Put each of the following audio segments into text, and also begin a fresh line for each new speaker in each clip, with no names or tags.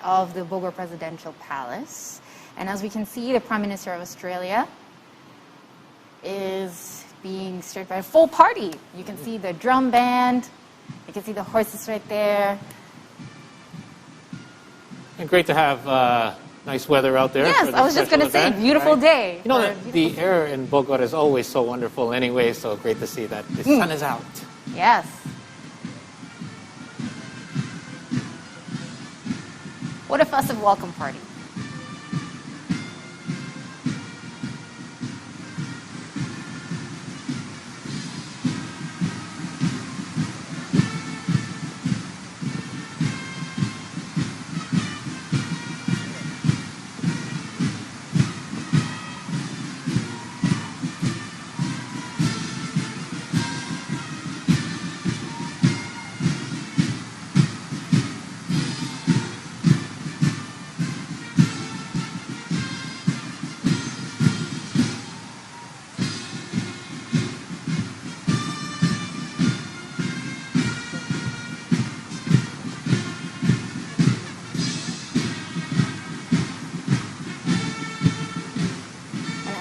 of the Bogor Presidential Palace. And as we can see, the Prime Minister of Australia is being served by a full party. You can see the drum band. You can see the horses right there.
And great to have nice weather out there.
Yes, I was just going to say, beautiful day.
You know, the air in Bogor is always so wonderful anyway, so great to see that the sun is out.
Yes. What a festive welcome party.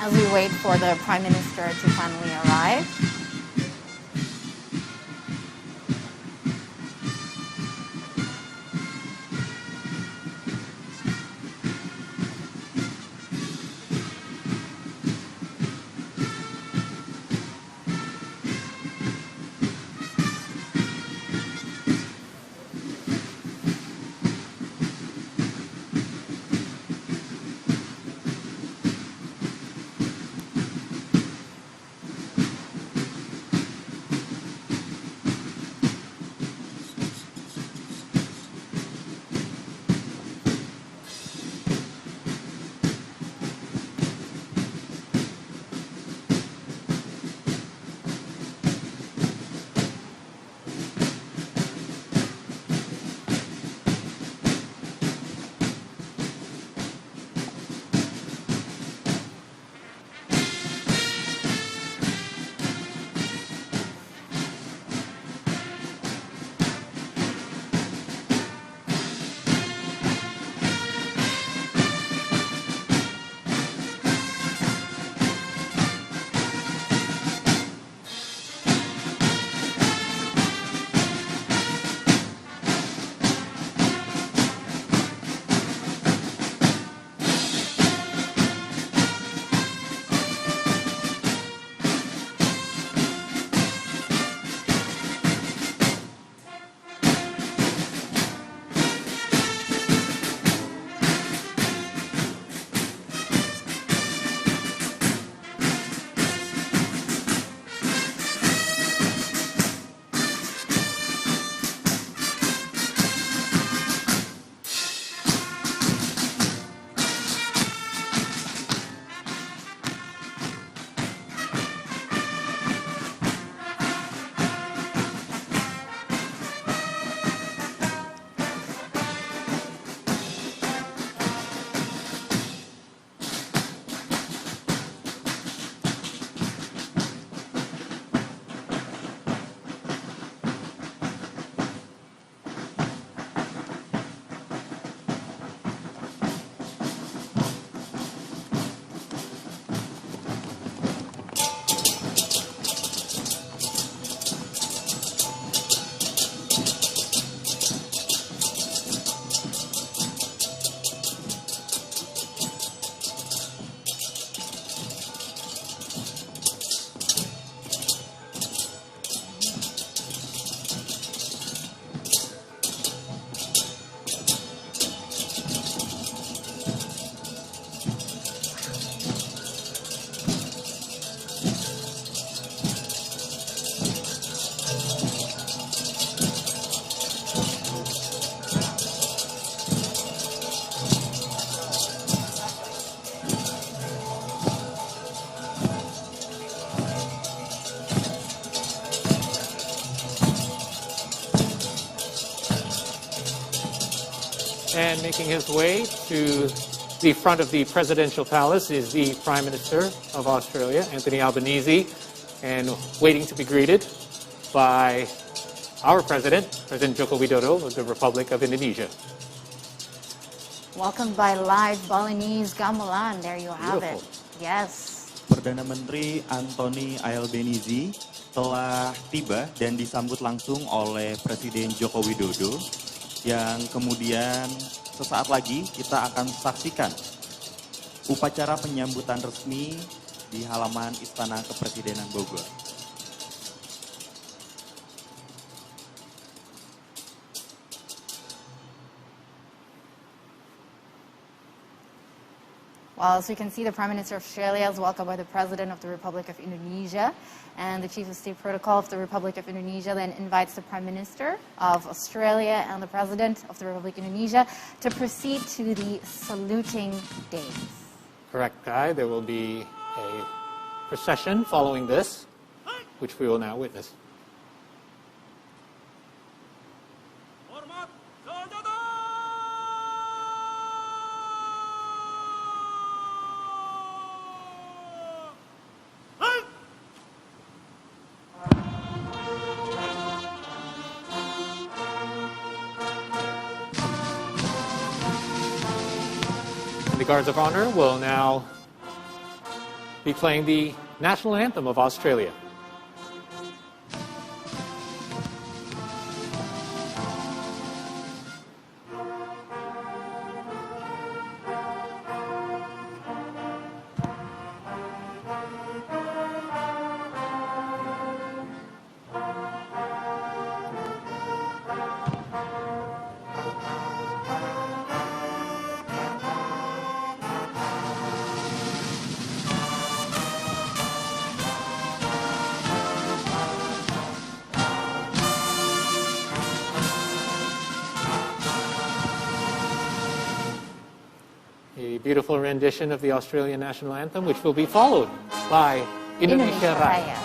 As we wait for the Prime Minister to finally arrive.
And making his way to the front of the presidential palace is the Prime Minister of Australia, Anthony Albanese, and waiting to be greeted by our president, President Joko Widodo of the Republic of Indonesia.
Welcomed by live Balinese gamelan. There you have it. Yes.
Perdana Menteri Anthony Albanese telah tiba dan disambut langsung oleh Presiden Joko Widodo yang kemudian sesaat lagi kita akan saksikan upacara penyambutan resmi di halaman Istana Kepresidenan Bogor.
Well, as we can see, the Prime Minister of Australia is welcomed by the President of the Republic of Indonesia, and the Chief of State Protocol of the Republic of Indonesia then invites the Prime Minister of Australia and the President of the Republic of Indonesia to proceed to the saluting days.
Correct, Guy. There will be a procession following this, which we will now witness. The Guards of Honor will now be playing the national anthem of Australia. A beautiful rendition of the Australian national anthem, which will be followed by Indonesia Raya.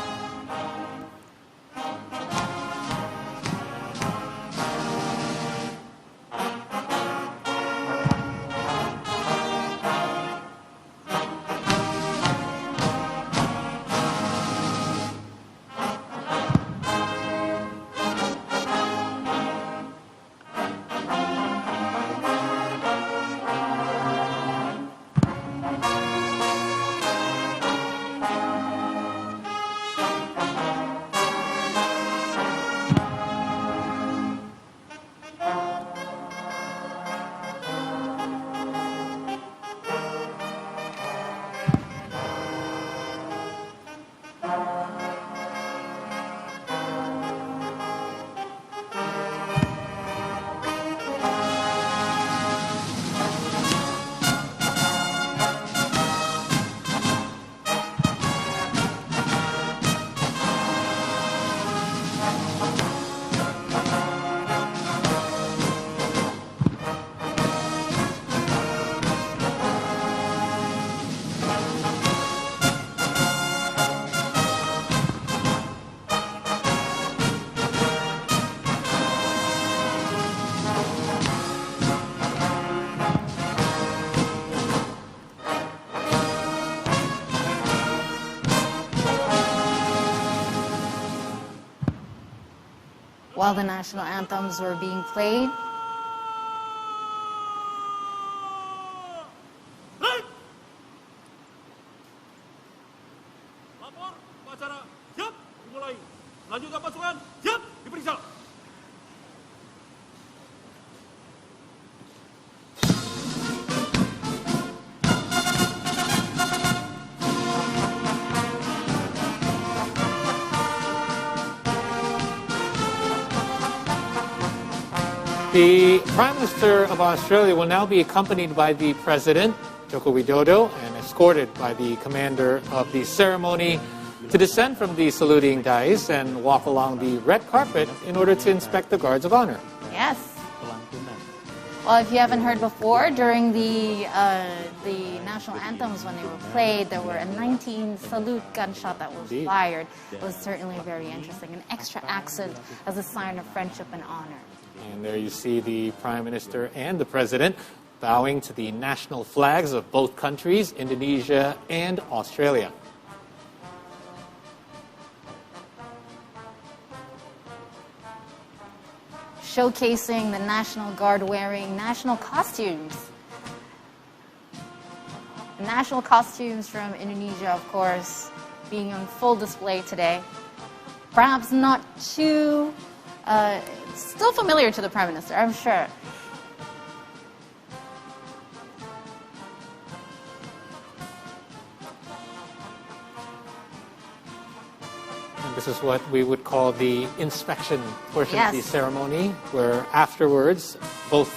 While the national anthems were being played,
Lapor, upacara siap dimulai. Lanjutkan pasukan siap diperiksa.
The Prime Minister of Australia will now be accompanied by the President, Joko Widodo, and escorted by the commander of the ceremony to descend from the saluting dais and walk along the red carpet in order to inspect the Guards of Honor.
yes. Well, if you haven't heard before, during the national anthems when they were played, there were a 19 salute gunshot that was
Indeed.
fired. It was certainly very interesting, an extra accent as a sign of friendship and honor.
And there you see the Prime Minister and the President bowing to the national flags of both countries, Indonesia and Australia.
Showcasing the National Guard wearing national costumes National costumes from Indonesia, of course, being on full display today. Perhaps not too, still familiar to the Prime Minister, I'm sure.
This is what we would call the inspection portion
Yes.
of the ceremony, where afterwards, both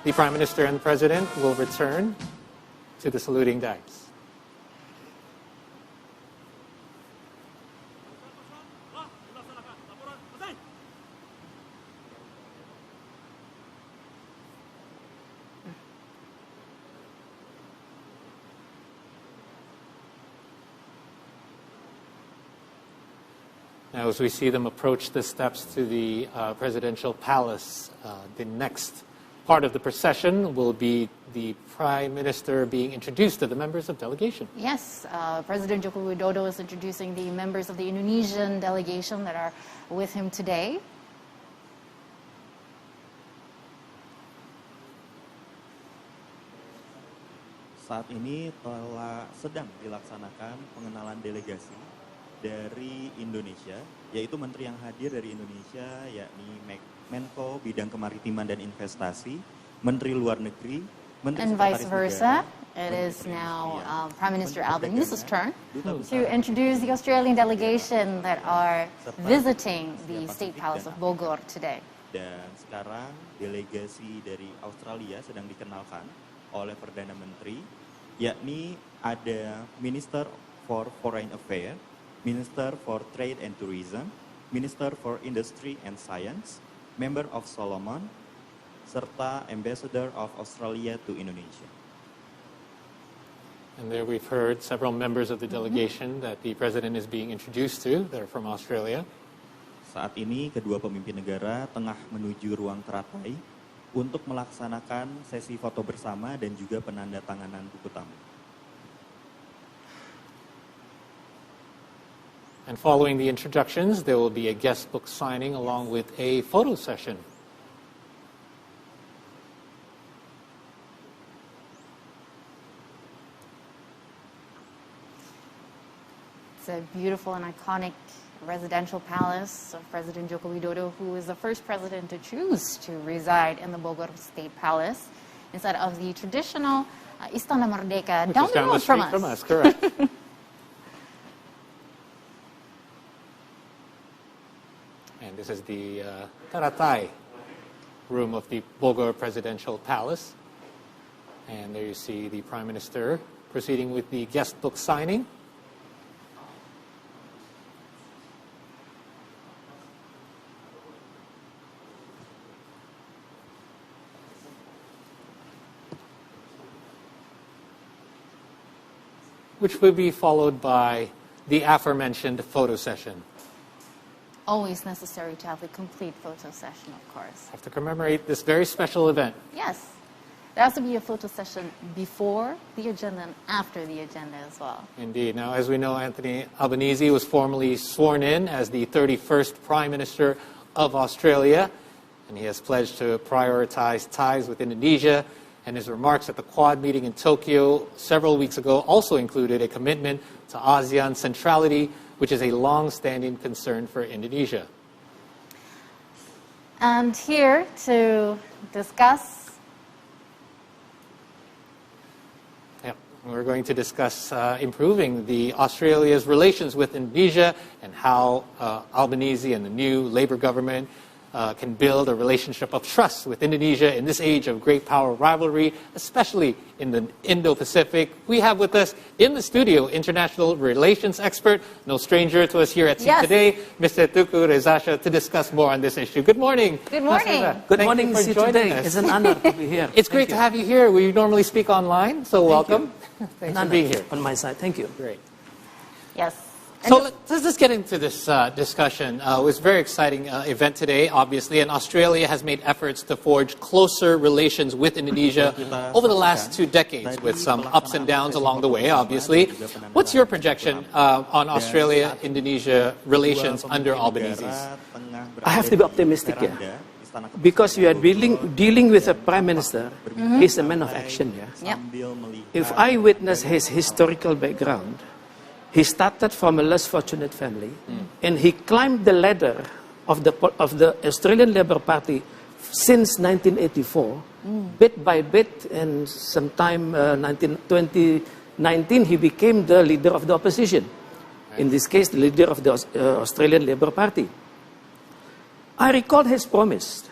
the Prime Minister and the President will return to the saluting dais.
Telah dilaksanakan. Laporan selesai.
Now, as we see them approach the steps to the presidential palace, the next part of the procession will be the Prime Minister being introduced to the members of delegation.
Yes, President Joko Widodo is introducing the members of the Indonesian delegation that are with him today.
Saat ini telah sedang dilaksanakan pengenalan delegasi dari Indonesia, yaitu menteri yang hadir dari Indonesia, yakni Menko Bidang Kemaritiman dan Investasi, Menteri Luar Negeri, Menteri
And vice
Sekretaris
versa,
Negara,
it is
Menteri
now
Perindustrian,
Prime Minister
Menteri
Albanese's turn
Perdagangan, Duta
to
Besar
introduce the Australian delegation that are
serta
visiting the
Asia
State
Pasifik
Palace
dan
of Bogor today.
Dan sekarang delegasi dari Australia sedang dikenalkan oleh Perdana Menteri, yakni ada Minister for Foreign Affairs, Minister for Trade and Tourism, Minister for Industry and Science, Member of Solomon, serta Ambassador of Australia to Indonesia.
And there we've heard several members of the delegation that the President is being introduced to. They're from Australia.
Saat ini kedua pemimpin negara tengah menuju ruang teratai untuk melaksanakan sesi foto bersama dan juga penandatanganan buku tamu.
And following the introductions, there will be a guest book signing along with a photo session.
It's a beautiful and iconic residential palace of President Joko Widodo, who is the first president to choose to reside in the Bogor State Palace instead of the traditional Istana Merdeka
Which
down
is
the
down the
road
street
from us.
correct. And this is the Taratai room of the Bogor Presidential Palace. And there you see the Prime Minister proceeding with the guest book signing. Which will be followed by the aforementioned photo session.
Always necessary to have a complete photo session, of course.
Have to commemorate this very special event.
Yes, there has to be a photo session before the agenda and after the agenda as well.
Indeed. Now, as we know, Anthony Albanese was formally sworn in as the 31st Prime Minister of Australia, and he has pledged to prioritize ties with Indonesia. And his remarks at the Quad meeting in Tokyo several weeks ago also included a commitment to ASEAN centrality, which is a long-standing concern for Indonesia.
And here to discuss,
We're going to discuss improving the Australia's relations with Indonesia and how Albanese and the new Labour government can build a relationship of trust with Indonesia in this age of great power rivalry, especially in the Indo-Pacific. We have with us in the studio international relations expert, no stranger to us here at
Yes.
today, Mr. Tuku Rezasha, to discuss more on this issue. Good morning.
Good morning.
Mr.
Good
Thank
morning,
you for
see
joining
today.
us.
It's an honor to be here.
It's great to have you here. We normally speak online, so welcome. Thanks for being here.
On my side, thank you.
Great.
yes.
So let's just get into this discussion. It was a very exciting event today, obviously, and Australia has made efforts to forge closer relations with Indonesia over the last 2 decades, with some ups and downs along the way, obviously. What's your projection on Australia-Indonesia relations under Albanese?
I have to be optimistic here.
Istana Kepresidenan
because we are
Bogor
dealing with a
dan
prime
tampak
minister.
berbincang
He's a man of
santai
action, yeah.
sambil melihat
If I witness his historical background, he started from a less fortunate family, and he climbed the ladder of the Australian Labour Party since 1984, bit by bit, and sometime 2019 he became the leader of the opposition. In this case, the leader of the Australian Labour Party. I recall his promise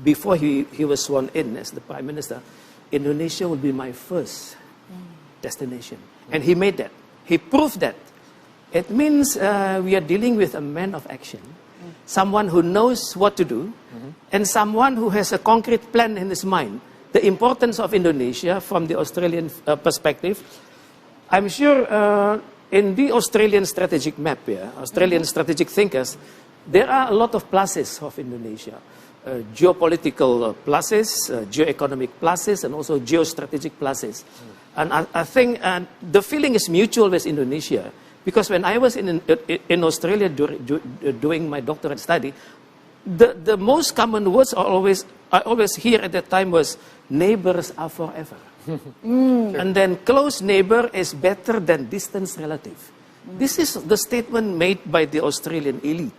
before he was sworn in as the Prime Minister. Indonesia will be my first destination. And he made that. He proved that. It means we are dealing with a man of action, someone who knows what to do, and someone who has a concrete plan in his mind. The importance of Indonesia from the Australian perspective, I'm sure in the Australian strategic map, Australian strategic thinkers, there are a lot of pluses of Indonesia. Geopolitical pluses, geoeconomic pluses, and also geostrategic pluses. And I think the feeling is mutual with Indonesia. Because when I was in Australia doing my doctorate study, the most common words I always hear at that time was, neighbors are forever. And then close neighbor is better than distant relative. This is the statement made by the Australian elite,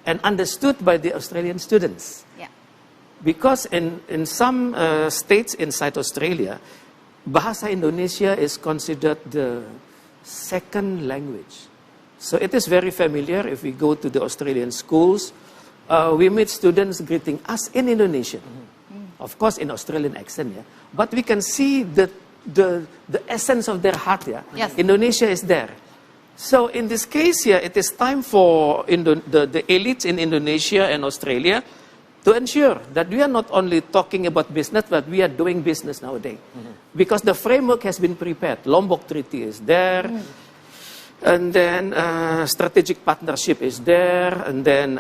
and understood by the Australian students.
Yeah.
Because in some states inside Australia, Bahasa Indonesia is considered the second language. So it is very familiar if we go to the Australian schools. We meet students greeting us in Indonesian. Of course, in Australian accent, but we can see the essence of their heart,
Yes.
Indonesia is there. So in this case here, it is time for the elites in Indonesia and Australia to ensure that we are not only talking about business, but we are doing business nowadays. Because the framework has been prepared. Lombok Treaty is there, and then strategic partnership is there, and then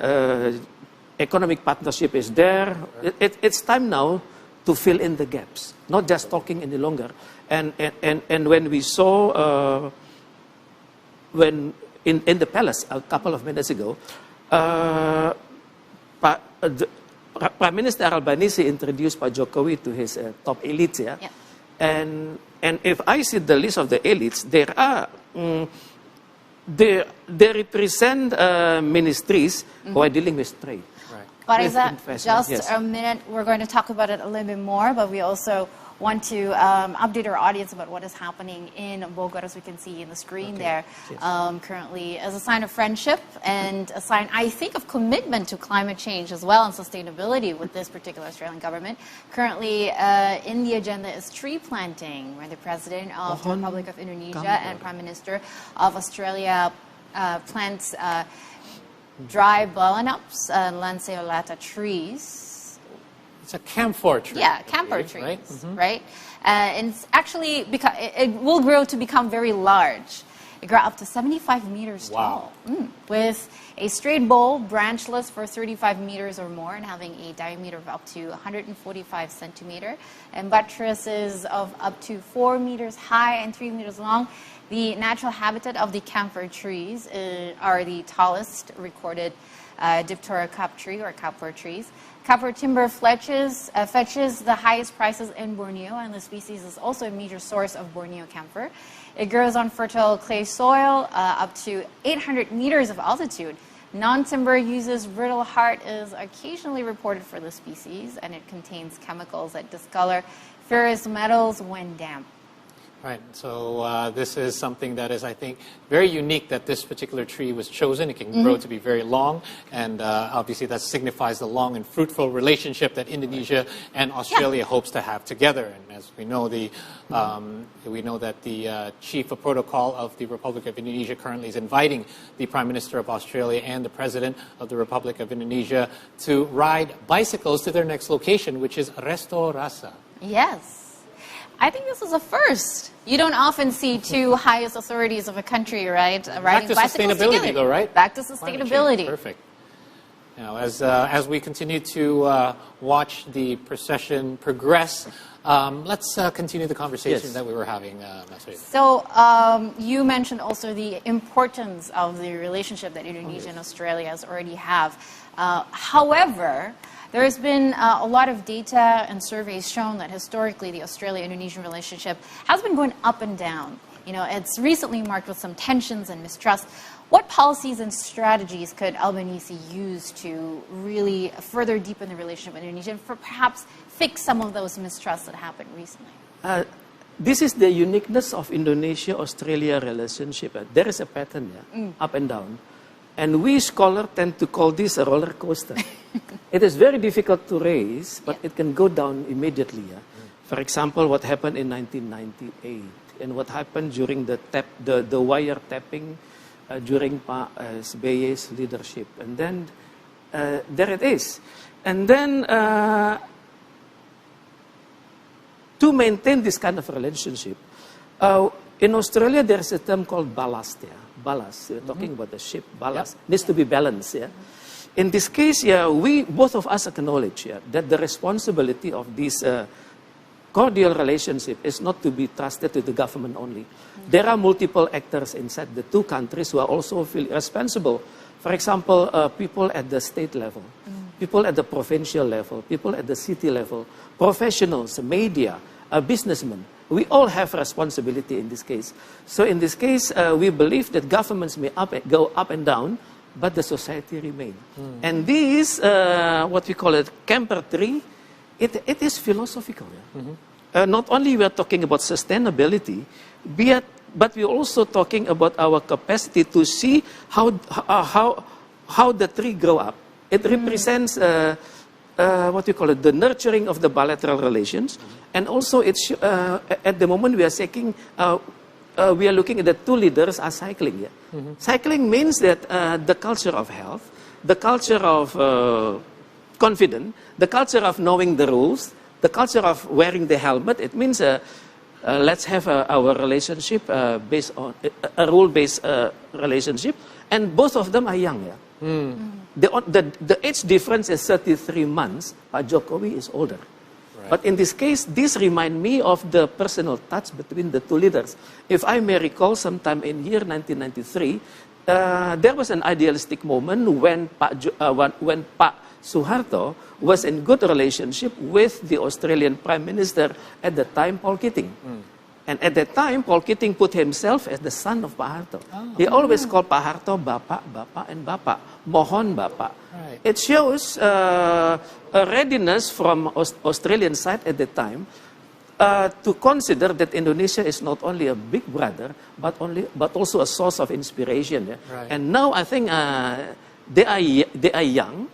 economic partnership is there. It's time now to fill in the gaps, not just talking any longer. And when we saw, when in the palace a couple of minutes ago, Prime Minister Albanese introduced Pak Jokowi to his top elites, and if I see the list of the elites, there are they represent ministries who are dealing with trade.
Parisa, just a minute. We're going to talk about it a little bit more, but we also want to update our audience about what is happening in Bogor, as we can see in the screen there, currently, as a sign of friendship and a sign, I think, of commitment to climate change as well and sustainability with this particular Australian government. Currently, in the agenda is tree planting, where the President of the Republic of Indonesia and Prime Minister of Australia plants dry balanups and lanceolata trees.
It's a camphor tree.
Yeah, camphor trees,
right?
right? And it's actually, it will grow to become very large. It grows up to 75 meters tall, with a straight bole, branchless for 35 meters or more, and having a diameter of up to 145 centimeter, and buttresses of up to 4 meters high and 3 meters long. The natural habitat of the camphor trees are the tallest recorded Diptera cup tree or camphor trees. Camphor timber fetches the highest prices in Borneo, and the species is also a major source of Borneo camphor. It grows on fertile clay soil up to 800 meters of altitude. Non-timber uses brittle heart is occasionally reported for the species, and it contains chemicals that discolor ferrous metals when damp.
Right, so this is something that is, I think, very unique that this particular tree was chosen. It can grow to be very long, and obviously that signifies the long and fruitful relationship that Indonesia and Australia hopes to have together. And as we know, we know that the chief of protocol of the Republic of Indonesia currently is inviting the Prime Minister of Australia and the President of the Republic of Indonesia to ride bicycles to their next location, which is Resto Rasa.
Yes. I think this is a first. You don't often see two highest authorities of a country, right, riding bicycles
sustainability,
together.
though, right?
Back to sustainability.
Perfect. Now, as we continue to watch the procession progress, let's continue the conversation that we were having, Mas.
So you mentioned also the importance of the relationship that Indonesia and Australia already have. However, there has been a lot of data and surveys shown that historically the Australia-Indonesian relationship has been going up and down. You know, it's recently marked with some tensions and mistrust. What policies and strategies could Albanese use to really further deepen the relationship with Indonesia and for perhaps fix some of those mistrusts that happened recently?
This is the uniqueness of Indonesia-Australia relationship. There is a pattern up and down. And we scholars tend to call this a roller coaster. It is very difficult to raise, but it can go down immediately. For example, what happened in 1998 and what happened during the wiretapping during Pak SBY's leadership. And then there it is. And then to maintain this kind of relationship, in Australia there's a term called ballast. Ballast, we're talking about the ship, ballast, needs to be balanced. In this case, we, both of us acknowledge that the responsibility of this cordial relationship is not to be trusted to the government only. There are multiple actors inside the two countries who are also feel responsible. For example, people at the state level, people at the provincial level, people at the city level, professionals, media, businessmen. We all have responsibility in this case. So in this case, we believe that governments may go up and down, but the society remain. And this, what we call it, camper tree, it is philosophical. Not only we are talking about sustainability, but we're also talking about our capacity to see how the tree grow up. It represents what we call it, the nurturing of the bilateral relations, and also it's at the moment we are taking, we are looking at the two leaders are cycling. Cycling means that the culture of health, the culture of confidence, the culture of knowing the rules, the culture of wearing the helmet. It means let's have our relationship based on a rule-based relationship, and both of them are young. The age difference is 33 months. Pak Jokowi is older. But in this case, this reminds me of the personal touch between the two leaders. If I may recall, sometime in year 1993, there was an idealistic moment when Pak Suharto was in good relationship with the Australian Prime Minister at the time, Paul Keating. And at that time, Paul Keating put himself as the son of Pak Harto. He always called Pak Harto Bapak, Bapak, and Bapak. Mohon Bapak. It shows a readiness from Australian side at the time to consider that Indonesia is not only a big brother, but also a source of inspiration. And now I think they are young.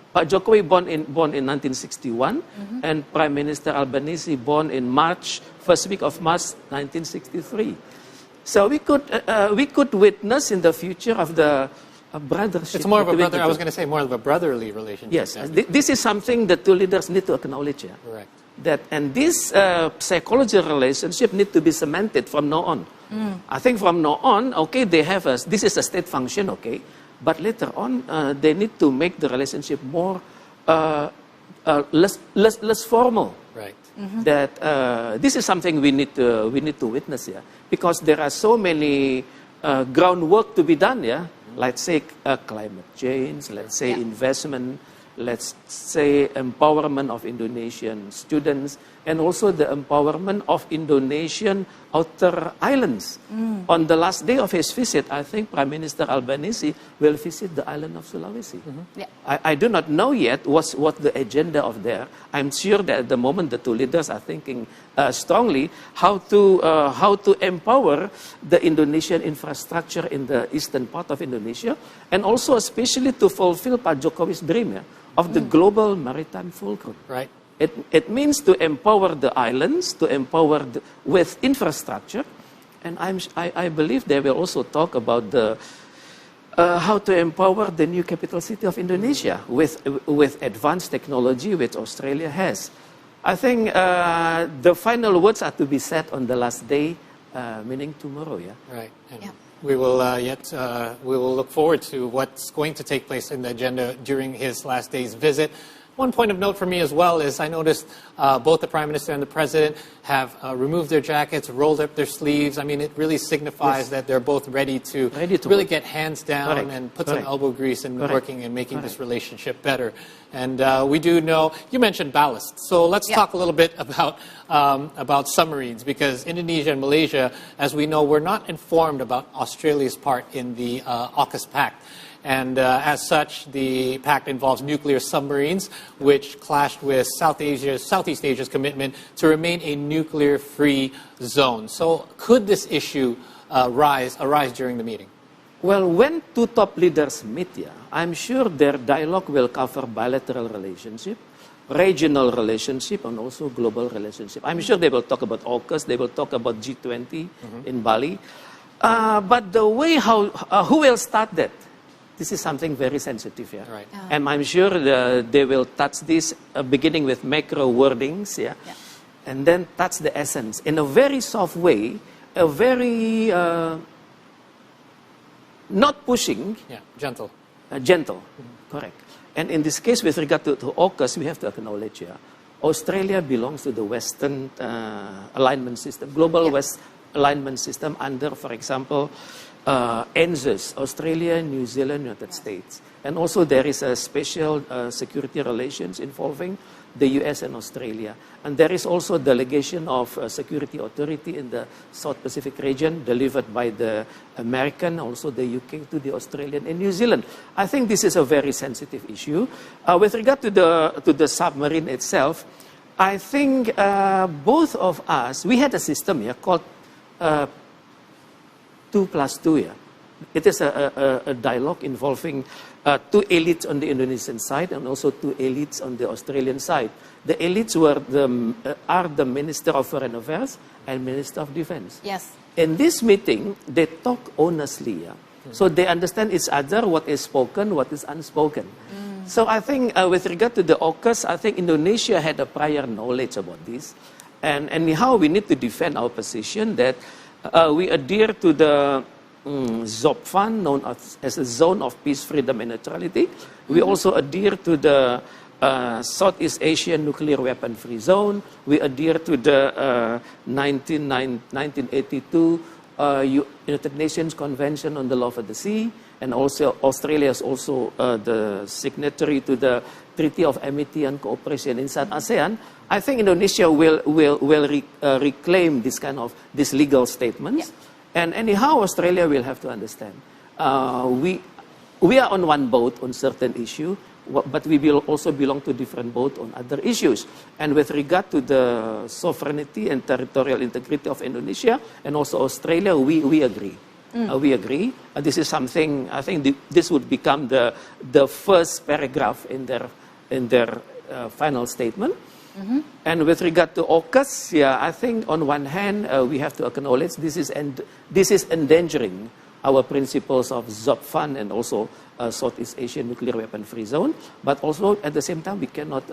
Pak Jokowi born in 1961, and Prime Minister Albanese born in first week of March 1963. So we could witness in the future of the brothership.
It's more of a brother. I was going to say more of a brotherly relationship.
Yes, this is something the two leaders need to acknowledge.
Correct.
That and this psychological relationship need to be cemented from now on. I think from now on, okay, they have this is a state function, okay. But later on, they need to make the relationship more less formal.
Right.
That this is something we need to witness here, because there are so many groundwork to be done. Let's say climate change. Let's say investment. Let's say empowerment of Indonesian students, and also the empowerment of Indonesian outer islands. On the last day of his visit, I think Prime Minister Albanese will visit the island of Sulawesi. I do not know yet what the agenda of there. I'm sure that at the moment the two leaders are thinking strongly how to empower the Indonesian infrastructure in the eastern part of Indonesia, and also especially to fulfill Pak Jokowi's dream of the global maritime fulcrum.
Right.
It means to empower the islands, to empower with infrastructure, and I believe they will also talk about how to empower the new capital city of Indonesia with advanced technology which Australia has. I think the final words are to be said on the last day, meaning tomorrow.
Right. We will we will look forward to what's going to take place in the agenda during his last day's visit. One point of note for me as well is I noticed both the Prime Minister and the President have removed their jackets, rolled up their sleeves. I mean, it really signifies that they're both ready to really get hands down and put some elbow grease in working and making this relationship better. And we do know, you mentioned ballast. So let's talk a little bit about submarines, because Indonesia and Malaysia, as we know, were not informed about Australia's part in the AUKUS Pact. And as such, the pact involves nuclear submarines, which clashed with Southeast Asia's commitment to remain a nuclear-free zone. So could this issue arise during the meeting?
Well, when two top leaders meet, I'm sure their dialogue will cover bilateral relationship, regional relationship, and also global relationship. I'm sure they will talk about AUKUS, they will talk about G20 in Bali. But the way who will start that? This is something very sensitive,
Right.
And I'm sure they will touch this, beginning with macro wordings, and then touch the essence in a very soft way, a very not pushing,
gentle,
gentle, correct. And in this case, with regard to AUKUS, we have to acknowledge, Australia belongs to the Western alignment system, global West alignment system under, for example, ANZUS, Australia, New Zealand, United States. And also there is a special security relations involving the US and Australia. And there is also a delegation of security authority in the South Pacific region delivered by the American, also the UK to the Australian and New Zealand. I think this is a very sensitive issue. With regard to the submarine itself, I think both of us, we had a system here called 2+2. It is a dialogue involving two elites on the Indonesian side and also two elites on the Australian side. The elites are the Minister of Foreign Affairs and Minister of Defense.
Yes.
In this meeting, they talk honestly. So they understand each other, what is spoken, what is unspoken. So I think with regard to the AUKUS, I think Indonesia had a prior knowledge about this. And anyhow, we need to defend our position that we adhere to the ZOPFAN, known as a Zone of Peace, Freedom and Neutrality. We also adhere to the Southeast Asian Nuclear Weapon Free Zone. We adhere to the 1982 United Nations Convention on the Law of the Sea. And also Australia is also the signatory to the Treaty of Amity and Cooperation inside ASEAN. I think Indonesia will reclaim these legal statements. And anyhow, Australia will have to understand. We are on one boat on certain issue, but we will also belong to different boat on other issues. And with regard to the sovereignty and territorial integrity of Indonesia and also Australia, we agree. We agree. This is something, I think this would become the first paragraph in their final statement. And with regard to AUKUS, I think on one hand, we have to acknowledge this is endangering our principles of ZOPFAN and also Southeast Asian Nuclear Weapon Free Zone. But also at the same time, we cannot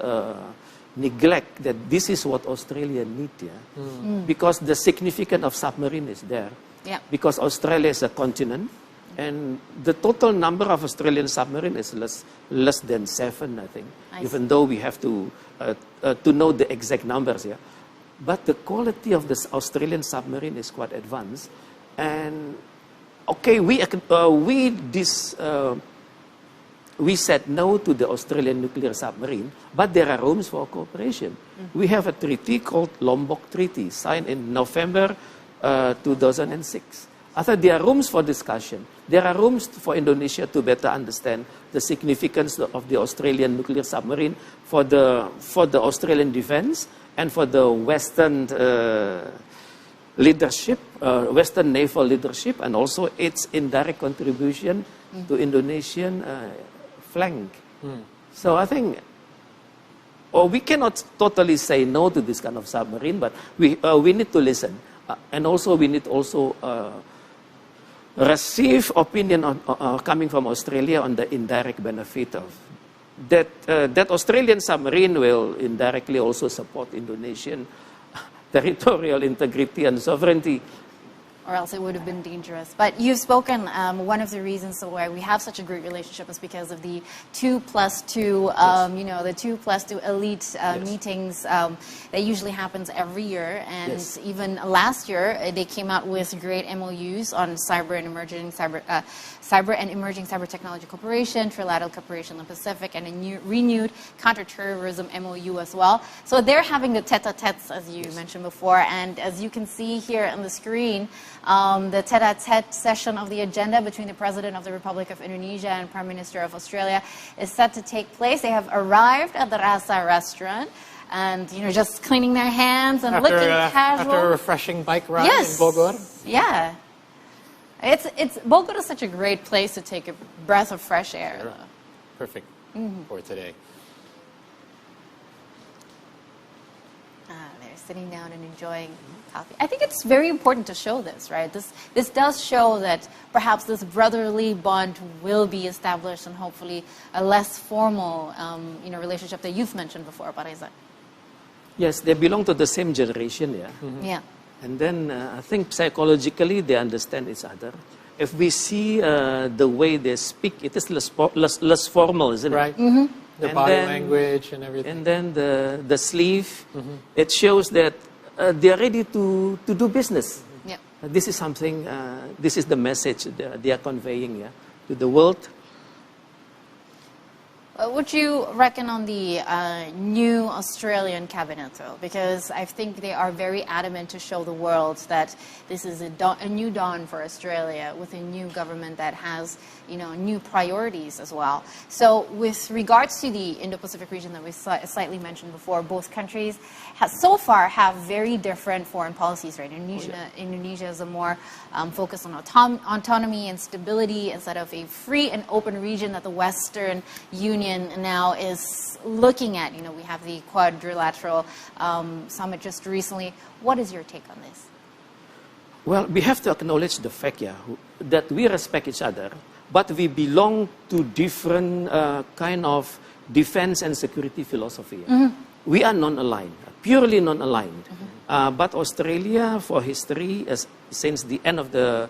neglect that this is what Australia needs, because the significance of submarine is there. Because Australia is a continent, and the total number of Australian submarines is less than 7, I think. Even though we have to know the exact numbers here. But the quality of this Australian submarine is quite advanced. And okay, we said no to the Australian nuclear submarine, but there are rooms for cooperation. We have a treaty called Lombok Treaty, signed in November 2006. I thought there are rooms for discussion. There are rooms for Indonesia to better understand the significance of the Australian nuclear submarine for the Australian defense and for the Western leadership, Western naval leadership, and also its indirect contribution to Indonesian flank. So I think we cannot totally say no to this kind of submarine, but we need to listen. And also we need also receive opinion coming from Australia on the indirect benefit of that Australian submarine will indirectly also support Indonesian territorial integrity and sovereignty.
or else it would have been dangerous. But you've spoken, one of the reasons why we have such a great relationship is because of the 2+2, you know, the 2+2 elite meetings that usually happens every year. And even last year, they came out with great MOUs on cyber and emerging cyber technology cooperation, trilateral cooperation in the Pacific, and a new, renewed counterterrorism MOU as well. So they're having the tete-a-tetes, as you mentioned before, and as you can see here on the screen, the tete-a-tete session of the agenda between the President of the Republic of Indonesia and Prime Minister of Australia is set to take place. They have arrived at the Rasa restaurant and, you know, just cleaning their hands and looking casual.
After a refreshing bike ride in Bogor?
Yeah. Bogor is such a great place to take a breath of fresh air.
Sure. Perfect for today.
They're sitting down and enjoying coffee. I think it's very important to show this, right? This does show that perhaps this brotherly bond will be established and hopefully a less formal, you know, relationship that you've mentioned before, Pareza.
Yes, they belong to the same generation, yeah.
Yeah.
And then I think psychologically they understand each other. If we see the way they speak, it is less formal, isn't it?
Right. The body language and everything.
And then the sleeve, it shows that they are ready to do business.
Yeah.
This is something, this is the message they are conveying to the world.
Would you reckon on the new Australian cabinet, though? Because I think they are very adamant to show the world that this is a new dawn for Australia with a new government that has, you know, new priorities as well. So with regards to the Indo-Pacific region that we slightly mentioned before, both countries so far have very different foreign policies, right? Indonesia is a more focused on autonomy and stability instead of a free and open region that the Western Union now is looking at. You know, we have the quadrilateral summit just recently. What is your take on this?
Well, we have to acknowledge the fact, that we respect each other, but we belong to different kind of defense and security philosophy. We are non-aligned, purely non-aligned. But Australia, for history, since the end of the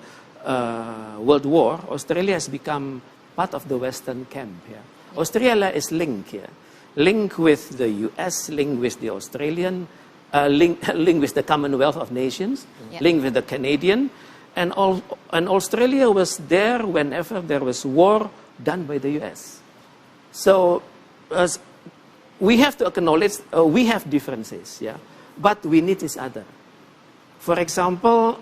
World War, Australia has become part of the Western camp here. Australia is linked here, linked with the US, linked with the Australian, linked with the Commonwealth of Nations, linked with the Canadian, and Australia was there whenever there was war done by the US. So we have to acknowledge we have differences, but we need each other. For example,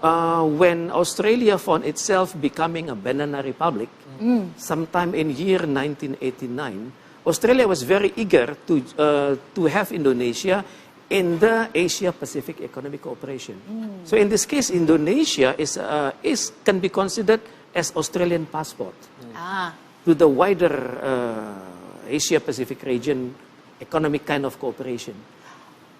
when Australia found itself becoming a banana republic, sometime in year 1989, Australia was very eager to have Indonesia in the Asia-Pacific Economic Cooperation. So in this case, Indonesia can be considered as Australian passport to the wider Asia-Pacific region economic kind of cooperation.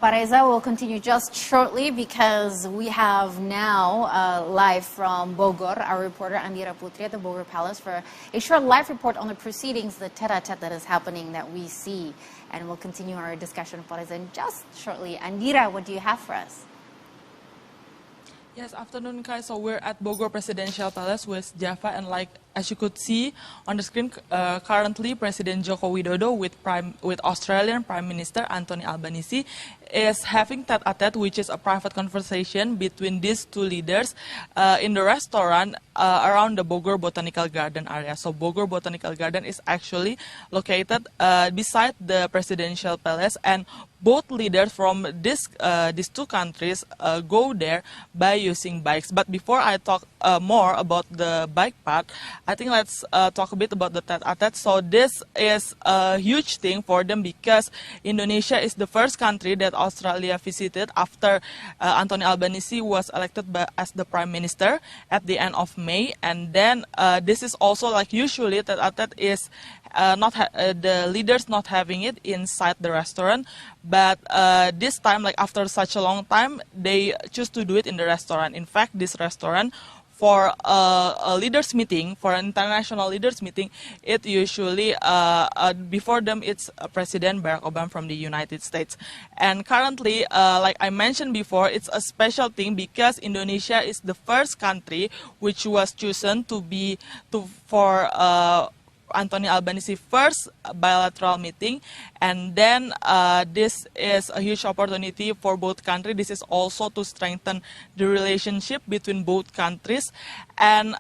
Pareza will continue just shortly because we have now live from Bogor, our reporter Andira Putri at the Bogor Palace for a short live report on the proceedings, the tete-a-tete that is happening that we see. And we'll continue our discussion, Pareza, just shortly. Andira, what do you have for us?
Yes, afternoon, guys. So we're at Bogor Presidential Palace with Java, and like as you could see on the screen, currently President Joko Widodo with Australian Prime Minister Anthony Albanese is having tete-a-tete, which is a private conversation between these two leaders in the restaurant around the Bogor Botanical Garden area. So Bogor Botanical Garden is actually located beside the Presidential Palace, and both leaders from these two countries go there by using bikes. But before I talk more about the bike part, I think let's talk a bit about the tete-a-tete. So this is a huge thing for them because Indonesia is the first country that Australia visited after Anthony Albanese was elected as the Prime Minister at the end of May. And then this is also, like usually, tete-a-tete is the leaders not having it inside the restaurant, but this time, like after such a long time, they choose to do it in the restaurant. In fact, this restaurant for a leaders meeting, for an international leaders meeting, it usually, before them, it's President Barack Obama from the United States. And currently, like I mentioned before, it's a special thing because Indonesia is the first country which was chosen for Anthony Albanese first bilateral meeting, and then this is a huge opportunity for both countries. This is also to strengthen the relationship between both countries. And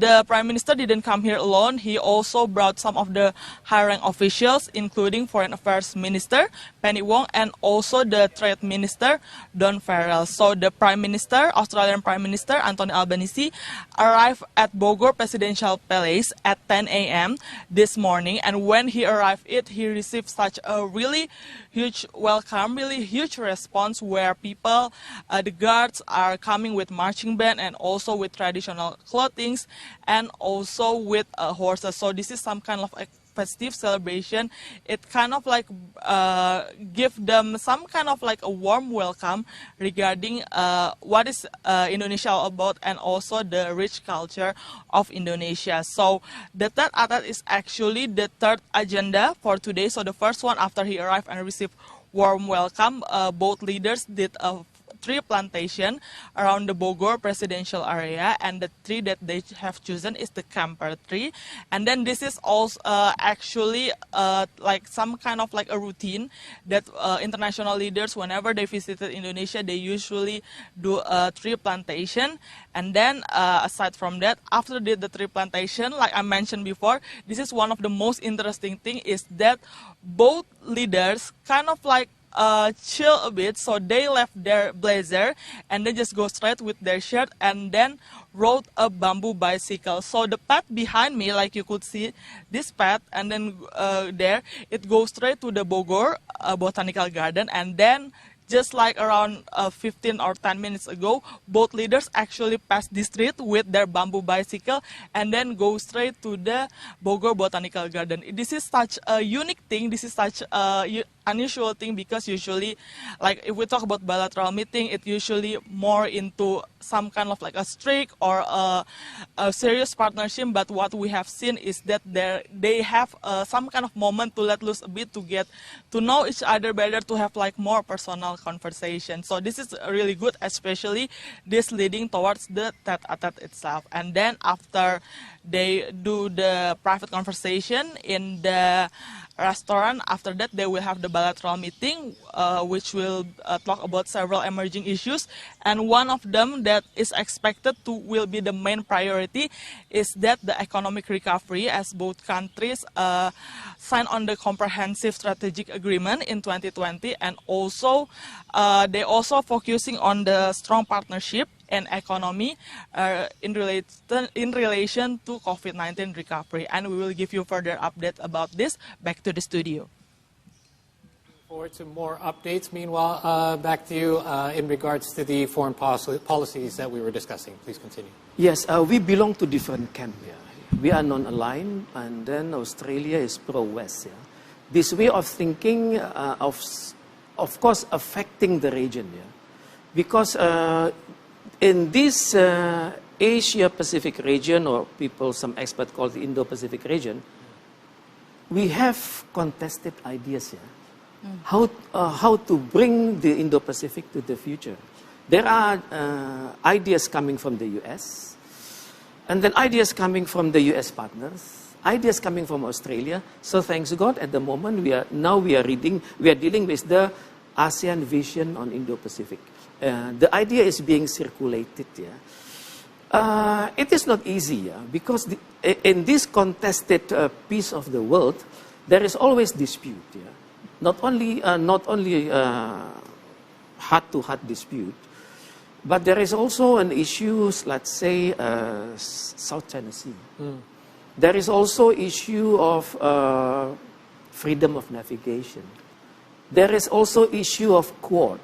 the Prime Minister didn't come here alone. He also brought some of the high-rank officials, including Foreign Affairs Minister Penny Wong and also the Trade Minister Don Farrell. So the Prime Minister, Australian Prime Minister Anthony Albanese, arrived at Bogor Presidential Palace at 10 a.m. this morning, and when he arrived, he received such a really huge welcome, really huge response, where people, the guards are coming with marching band and also with traditional clothing and also with horses. So this is some kind of a festive celebration. It kind of like give them some kind of like a warm welcome regarding what is Indonesia all about and also the rich culture of Indonesia. So the third atat is actually the third agenda for today. So the first one, after he arrived and received warm welcome, both leaders did a tree plantation around the Bogor presidential area, and the tree that they have chosen is the camper tree. And then this is also actually like some kind of like a routine that international leaders, whenever they visited Indonesia, they usually do a tree plantation. And then aside from that, after the tree plantation, like I mentioned before, this is one of the most interesting thing is that both leaders kind of like chill a bit. So they left their blazer and they just go straight with their shirt and then rode a bamboo bicycle. So the path behind me, like you could see this path, and then there it goes straight to the Bogor Botanical Garden. And then just like around 15 or 10 minutes ago, both leaders actually passed the street with their bamboo bicycle and then go straight to the Bogor Botanical Garden. This is such a unique thing. This is such a unusual thing because usually, like if we talk about bilateral meeting, it usually more into some kind of like a strict or a serious partnership. But what we have seen is that they have some kind of moment to let loose a bit, to get to know each other better, to have like more personal conversation. So this is really good, especially this leading towards the tete-a-tete itself. And then after they do the private conversation in the restaurant, after that they will have the bilateral meeting, which will talk about several emerging issues. And one of them that is expected to will be the main priority is that the economic recovery, as both countries signed on the comprehensive strategic agreement in 2020, and also they also focusing on the strong partnership and economy in relation to COVID-19 recovery. And we will give you further update about this. Back to the studio.
Looking forward to more updates. Meanwhile, back to you in regards to the foreign policies that we were discussing. Please continue.
Yes, we belong to different camps here. We are non-aligned, and then Australia is pro-West. Yeah? This way of thinking, of course, affecting the region. Yeah? Because in this Asia-Pacific region, or some experts call the Indo-Pacific region, we have contested ideas here. How to bring the Indo-Pacific to the future. There are ideas coming from the US, and then ideas coming from the US partners, ideas coming from Australia. So thanks God, at the moment we are dealing with the ASEAN vision on Indo-Pacific. The idea is being circulated. Yeah? It is not easy, yeah? Because in this contested piece of the world, there is always dispute. Yeah? Not only heart-to-heart dispute, but there is also an issue, let's say, South China Sea. There is also issue of freedom of navigation. There is also issue of Quad.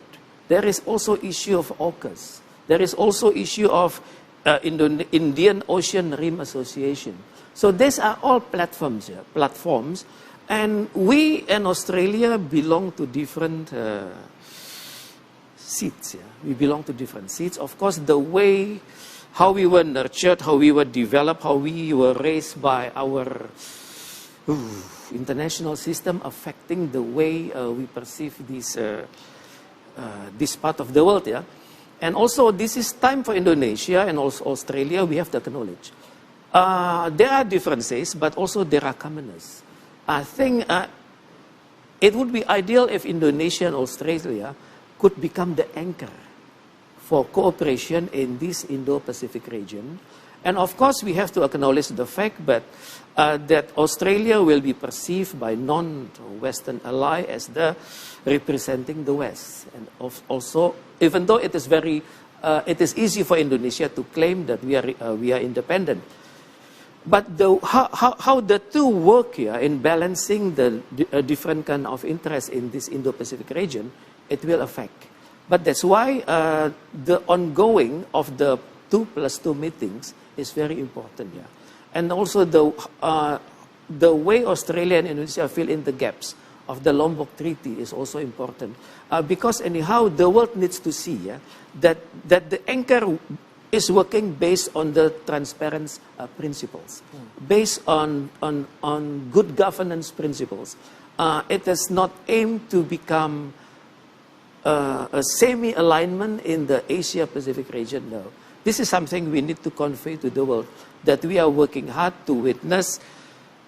There is also issue of AUKUS. There is also issue of Indian Ocean Rim Association. So these are all platforms, and we in Australia belong to different seats. Yeah? We belong to different seats. Of course, the way how we were nurtured, how we were developed, how we were raised by our international system affecting the way we perceive this part of the world. Yeah? And also, this is time for Indonesia and also Australia, we have to acknowledge. There are differences, but also there are commoners. I think it would be ideal if Indonesia and Australia could become the anchor for cooperation in this Indo-Pacific region. And of course, we have to acknowledge the fact that Australia will be perceived by non-Western ally as the representing the West. And also, even though it is easy for Indonesia to claim that we are independent, but how the two work here in balancing the different kind of interests in this Indo-Pacific region, it will affect. But that's why the ongoing of the 2+2 meetings is very important. Yeah. And also the way Australia and Indonesia fill in the gaps of the Lombok Treaty is also important. Because anyhow, the world needs to see that the anchor is working based on the transparency principles, based on good governance principles. It does not aim to become a semi-alignment in the Asia-Pacific region, no. This is something we need to convey to the world, that we are working hard to witness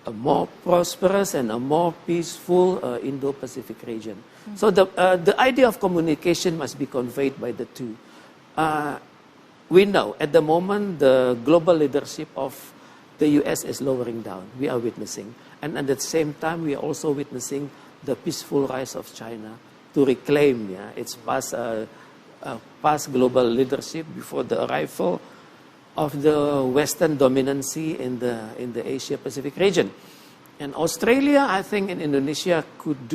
a more prosperous and a more peaceful Indo-Pacific region. So the idea of communication must be conveyed by the two. We know at the moment the global leadership of the US is lowering down. We are witnessing. And at the same time, we are also witnessing the peaceful rise of China to reclaim its past global leadership before the arrival of the Western dominancy in the Asia-Pacific region. And Australia, I think, and Indonesia could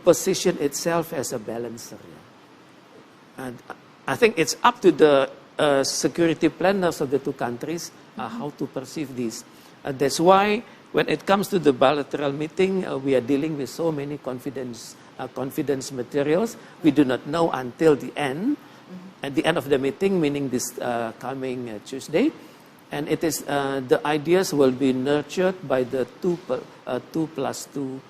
position itself as a balancer. And I think it's up to the security planners of the two countries how to perceive this. That's why when it comes to the bilateral meeting, we are dealing with so many confidence materials. We do not know until the end, at the end of the meeting, meaning this coming Tuesday. And it is the ideas will be nurtured by the 2+2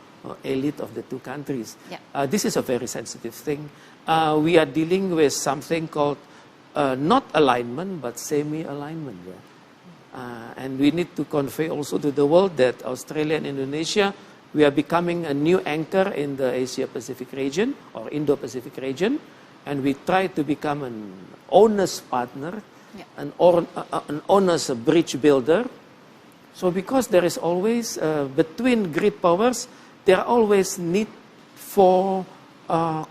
elite of the two countries. Yeah. This is a very sensitive thing. We are dealing with something called not alignment, but semi-alignment. Yeah. And we need to convey also to the world that Australia and Indonesia, we are becoming a new anchor in the Asia-Pacific region or Indo-Pacific region. And we try to become an honest partner, yeah, an honest bridge builder. So because there is always, between great powers, there are always need for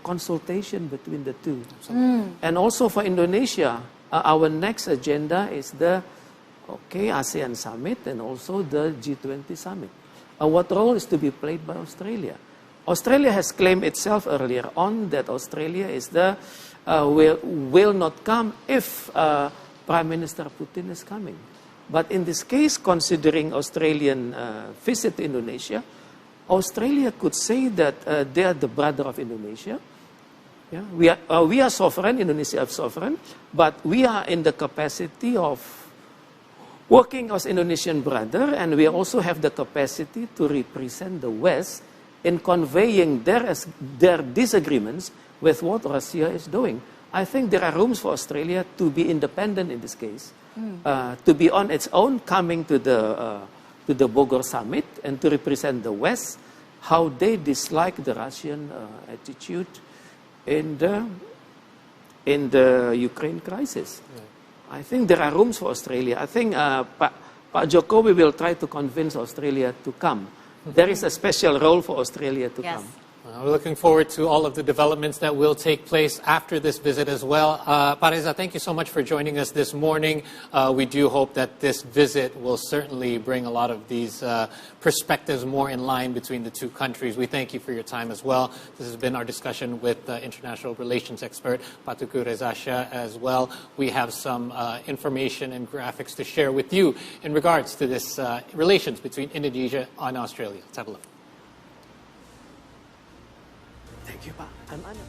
consultation between the two. And also for Indonesia, our next agenda is the ASEAN Summit and also the G20 Summit. What role is to be played by Australia? Australia has claimed itself earlier on that Australia is will not come if Prime Minister Putin is coming. But in this case, considering Australian visit to Indonesia, Australia could say that they are the brother of Indonesia. Yeah? We are sovereign, Indonesia is sovereign, but we are in the capacity of working as Indonesian brother, and we also have the capacity to represent the West in conveying their disagreements with what Russia is doing. I think there are rooms for Australia to be independent in this case, to be on its own, coming to the Bogor summit and to represent the West, how they dislike the Russian attitude in the Ukraine crisis. Yeah. I think there are rooms for Australia. I think Pak Jokowi will try to convince Australia to come. There is a special role for Australia to come.
We're looking forward to all of the developments that will take place after this visit as well. Pak Reza, thank you so much for joining us this morning. We do hope that this visit will certainly bring a lot of these perspectives more in line between the two countries. We thank you for your time as well. This has been our discussion with international relations expert Pak Tuku Reza Shah as well. We have some information and graphics to share with you in regards to this relations between Indonesia and Australia. Let's have a look.
Thank you, Pak. I'm honored.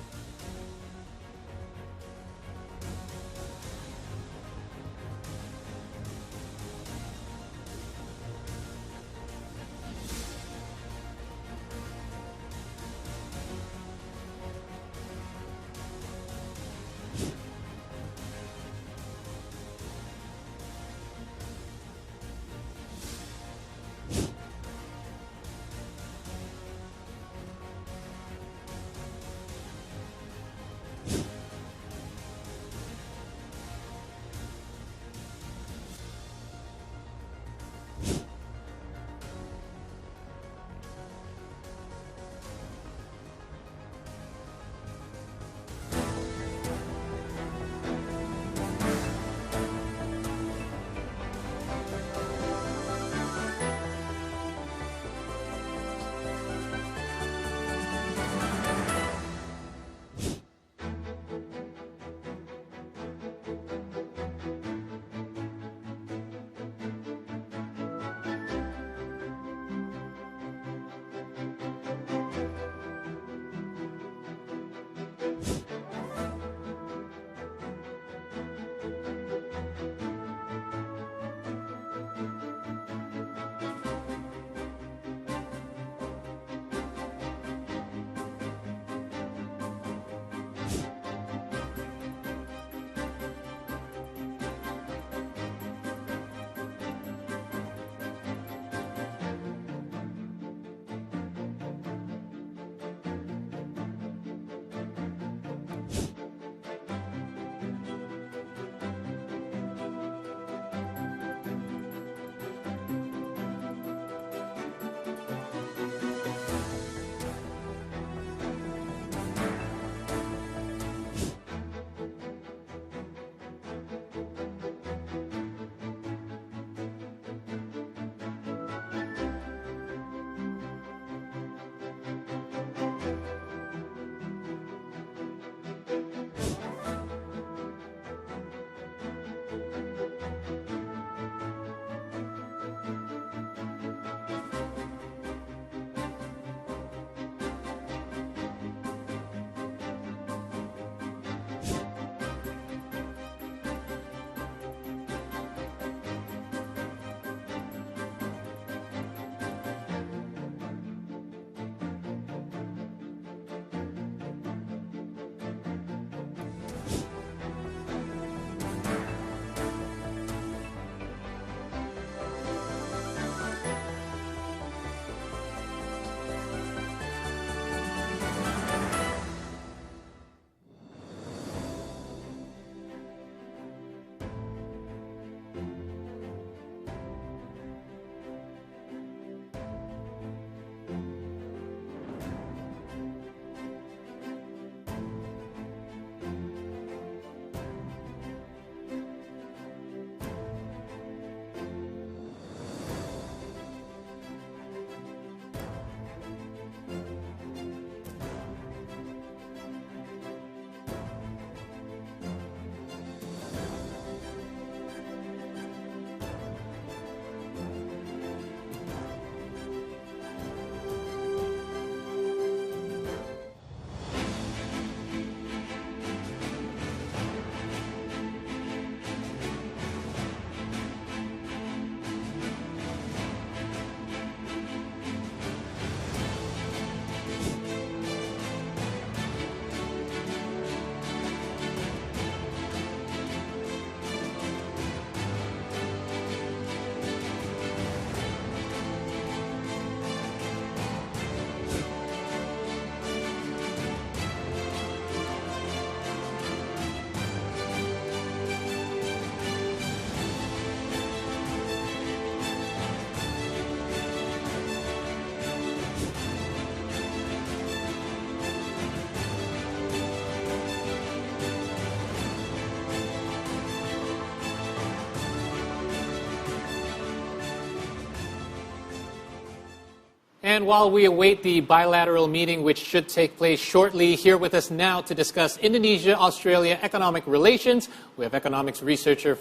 And while we await the bilateral meeting, which should take place shortly, here with us now to discuss Indonesia-Australia economic relations, we have economics researcher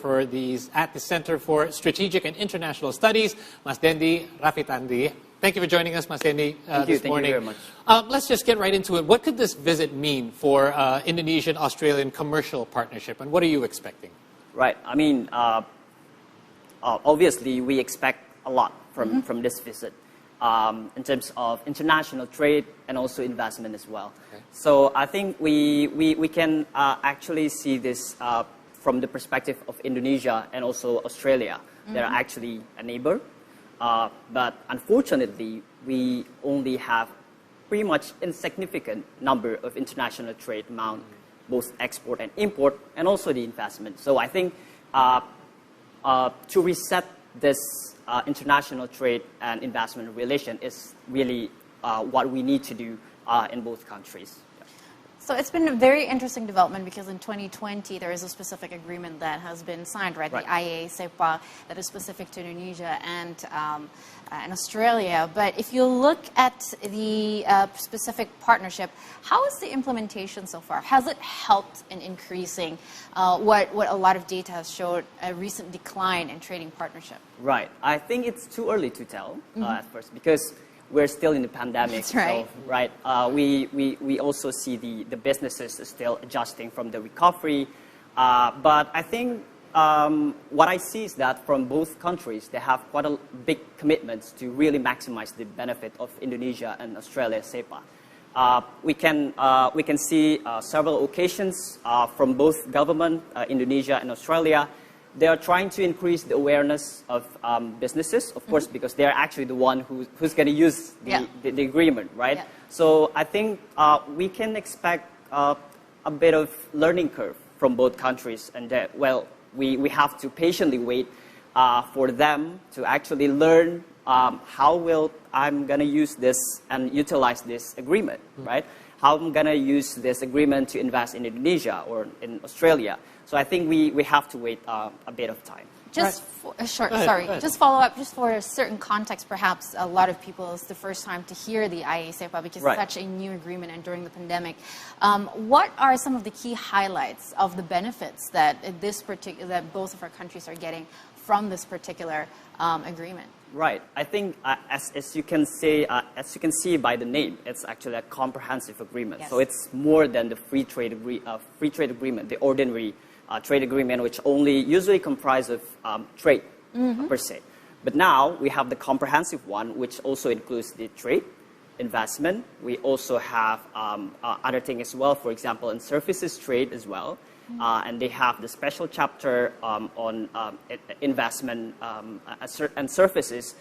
at the Center for Strategic and International Studies, Mas Dendi Rafitandi. Thank you for joining us, Mas Dendi, this morning.
Thank you very much.
Let's just get right into it. What could this visit mean for Indonesian-Australian commercial partnership, and what are you expecting?
Right. I mean, obviously, we expect a lot from this visit. In terms of international trade and also investment as well. Okay. So I think we can actually see this from the perspective of Indonesia and also Australia. They're actually a neighbor. But unfortunately, we only have pretty much insignificant number of international trade amount, both export and import, and also the investment. So I think to reset this international trade and investment relation is really what we need to do in both countries.
So it's been a very interesting development because in 2020 there is a specific agreement that has been signed, right? The AUS that is specific to Indonesia and Australia. But if you look at the specific partnership, how is the implementation so far? Has it helped in increasing what a lot of data has showed, a recent decline in trading partnership?
Right. I think it's too early to tell at first because we're still in the pandemic.
That's right.
So, right. We also see the businesses are still adjusting from the recovery. But I think what I see is that from both countries, they have quite a big commitments to really maximize the benefit of Indonesia and Australia SEPA. We can see several occasions from both government, Indonesia and Australia. They are trying to increase the awareness of businesses, of course, because they're actually the one who's going to use the agreement, right? Yeah. So I think we can expect a bit of learning curve from both countries, and that, well, we have to patiently wait for them to actually learn how will I'm going to use this and utilize this agreement, right? How I'm going to use this agreement to invest in Indonesia or in Australia. So I think we have to wait a bit of time.
Just just follow up, just for a certain context, perhaps a lot of people, it's the first time to hear the AUS because it's such a new agreement and during the pandemic. What are some of the key highlights of the benefits that that both of our countries are getting from this particular agreement?
Right. I think as you can see by the name, it's actually a comprehensive agreement. Yes. So it's more than the free trade agreement, the ordinary trade agreement, which only usually comprises of trade per se. But now we have the comprehensive one, which also includes the trade, investment. We also have other things as well, for example, in services trade as well. And they have the special chapter on investment and services.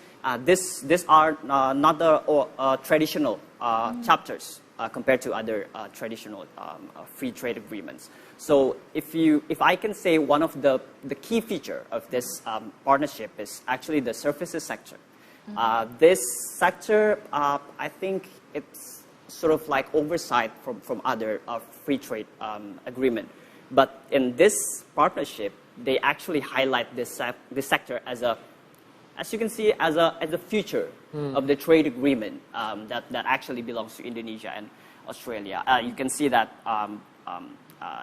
These are not the traditional chapters compared to other traditional free trade agreements. So if I can say one of the key feature of this partnership is actually the services sector. This sector, I think it's sort of like oversight from other free trade agreement. But in this partnership, they actually highlight this sector as you can see, as a future of the trade agreement that actually belongs to Indonesia and Australia. You can see that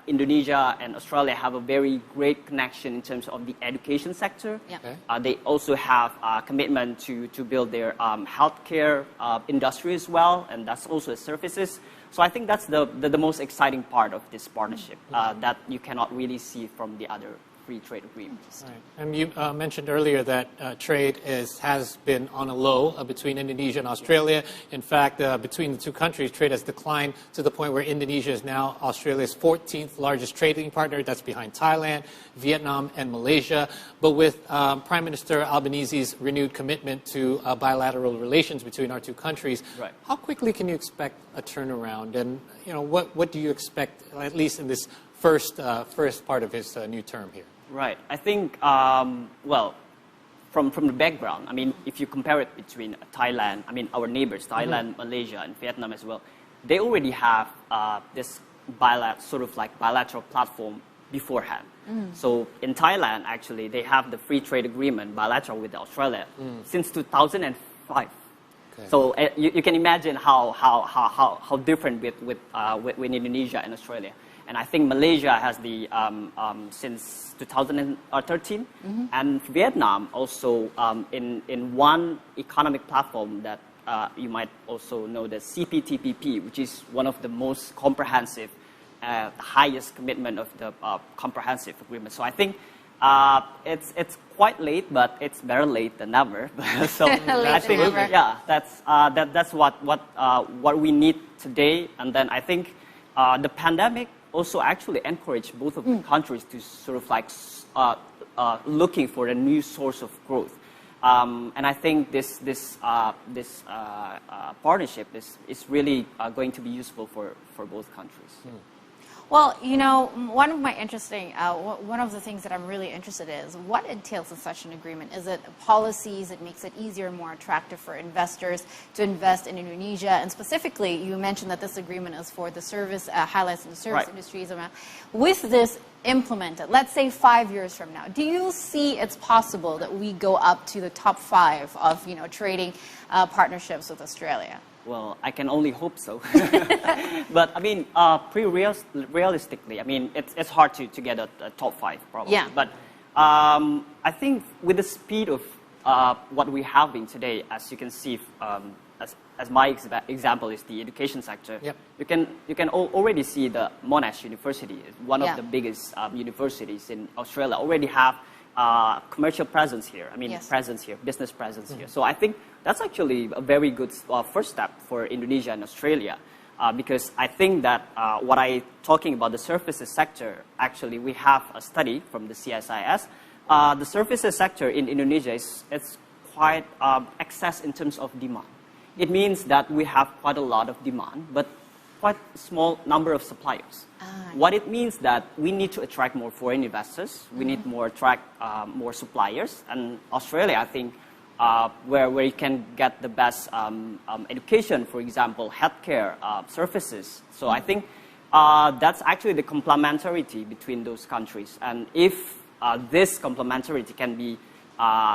Indonesia and Australia have a very great connection in terms of the education sector. Yeah. Okay. They also have a commitment to build their healthcare industry as well, and that's also services. So I think that's the most exciting part of this partnership that you cannot really see from the other free trade agreements.
Right. And you mentioned earlier that trade has been on a low between Indonesia and Australia. In fact, between the two countries, trade has declined to the point where Indonesia is now Australia's 14th largest trading partner. That's behind Thailand, Vietnam, and Malaysia. But with Prime Minister Albanese's renewed commitment to bilateral relations between our two countries, how quickly can you expect a turnaround? And what do you expect, at least in this first part of his new term here?
Right. I think, well, from the background, I mean, if you compare it between Thailand, I mean, our neighbors, Thailand, Malaysia, and Vietnam as well, they already have this bilateral platform beforehand. So in Thailand, actually, they have the free trade agreement bilateral with Australia since 2005.
Okay.
So you can imagine how different with Indonesia and Australia. And I think Malaysia has the since 2013, and Vietnam also in one economic platform that you might also know, the CPTPP, which is one of the most comprehensive, highest commitment of the comprehensive agreement. So I think it's quite late, but it's better late than never. So I think yeah, that's what we need today. And then I think the pandemic also actually encouraged both of the countries to sort of like looking for a new source of growth. And I think this partnership is really going to be useful for both countries.
Well, you know, one of the things that I'm really interested in is what entails in such an agreement. Is it policies that makes it easier and more attractive for investors to invest in Indonesia? And specifically, you mentioned that this agreement is for the service, highlights in the service industries. With this implemented, let's say 5 years from now, do you see it's possible that we go up to the top 5 of, you know, trading partnerships with Australia?
Well, I can only hope so. But I mean, realistically, I mean, it's hard to get a top 5 probably.
Yeah.
But I think with the speed of what we're having today, as you can see, as my example is the education sector.
Yep.
You can already see the Monash University, one of the biggest universities in Australia, already have commercial presence here. I mean, presence here, business presence here. So I think that's actually a very good first step for Indonesia and Australia, because I think that what I talking about the services sector, actually we have a study from the CSIS. The services sector in Indonesia it's quite excess in terms of demand. It means that we have quite a lot of demand, but quite a small number of suppliers. What it means that we need to attract more foreign investors. We need more attract more suppliers. And Australia, I think, where you can get the best education, for example, healthcare services. So I think that's actually the complementarity between those countries. And if this complementarity can be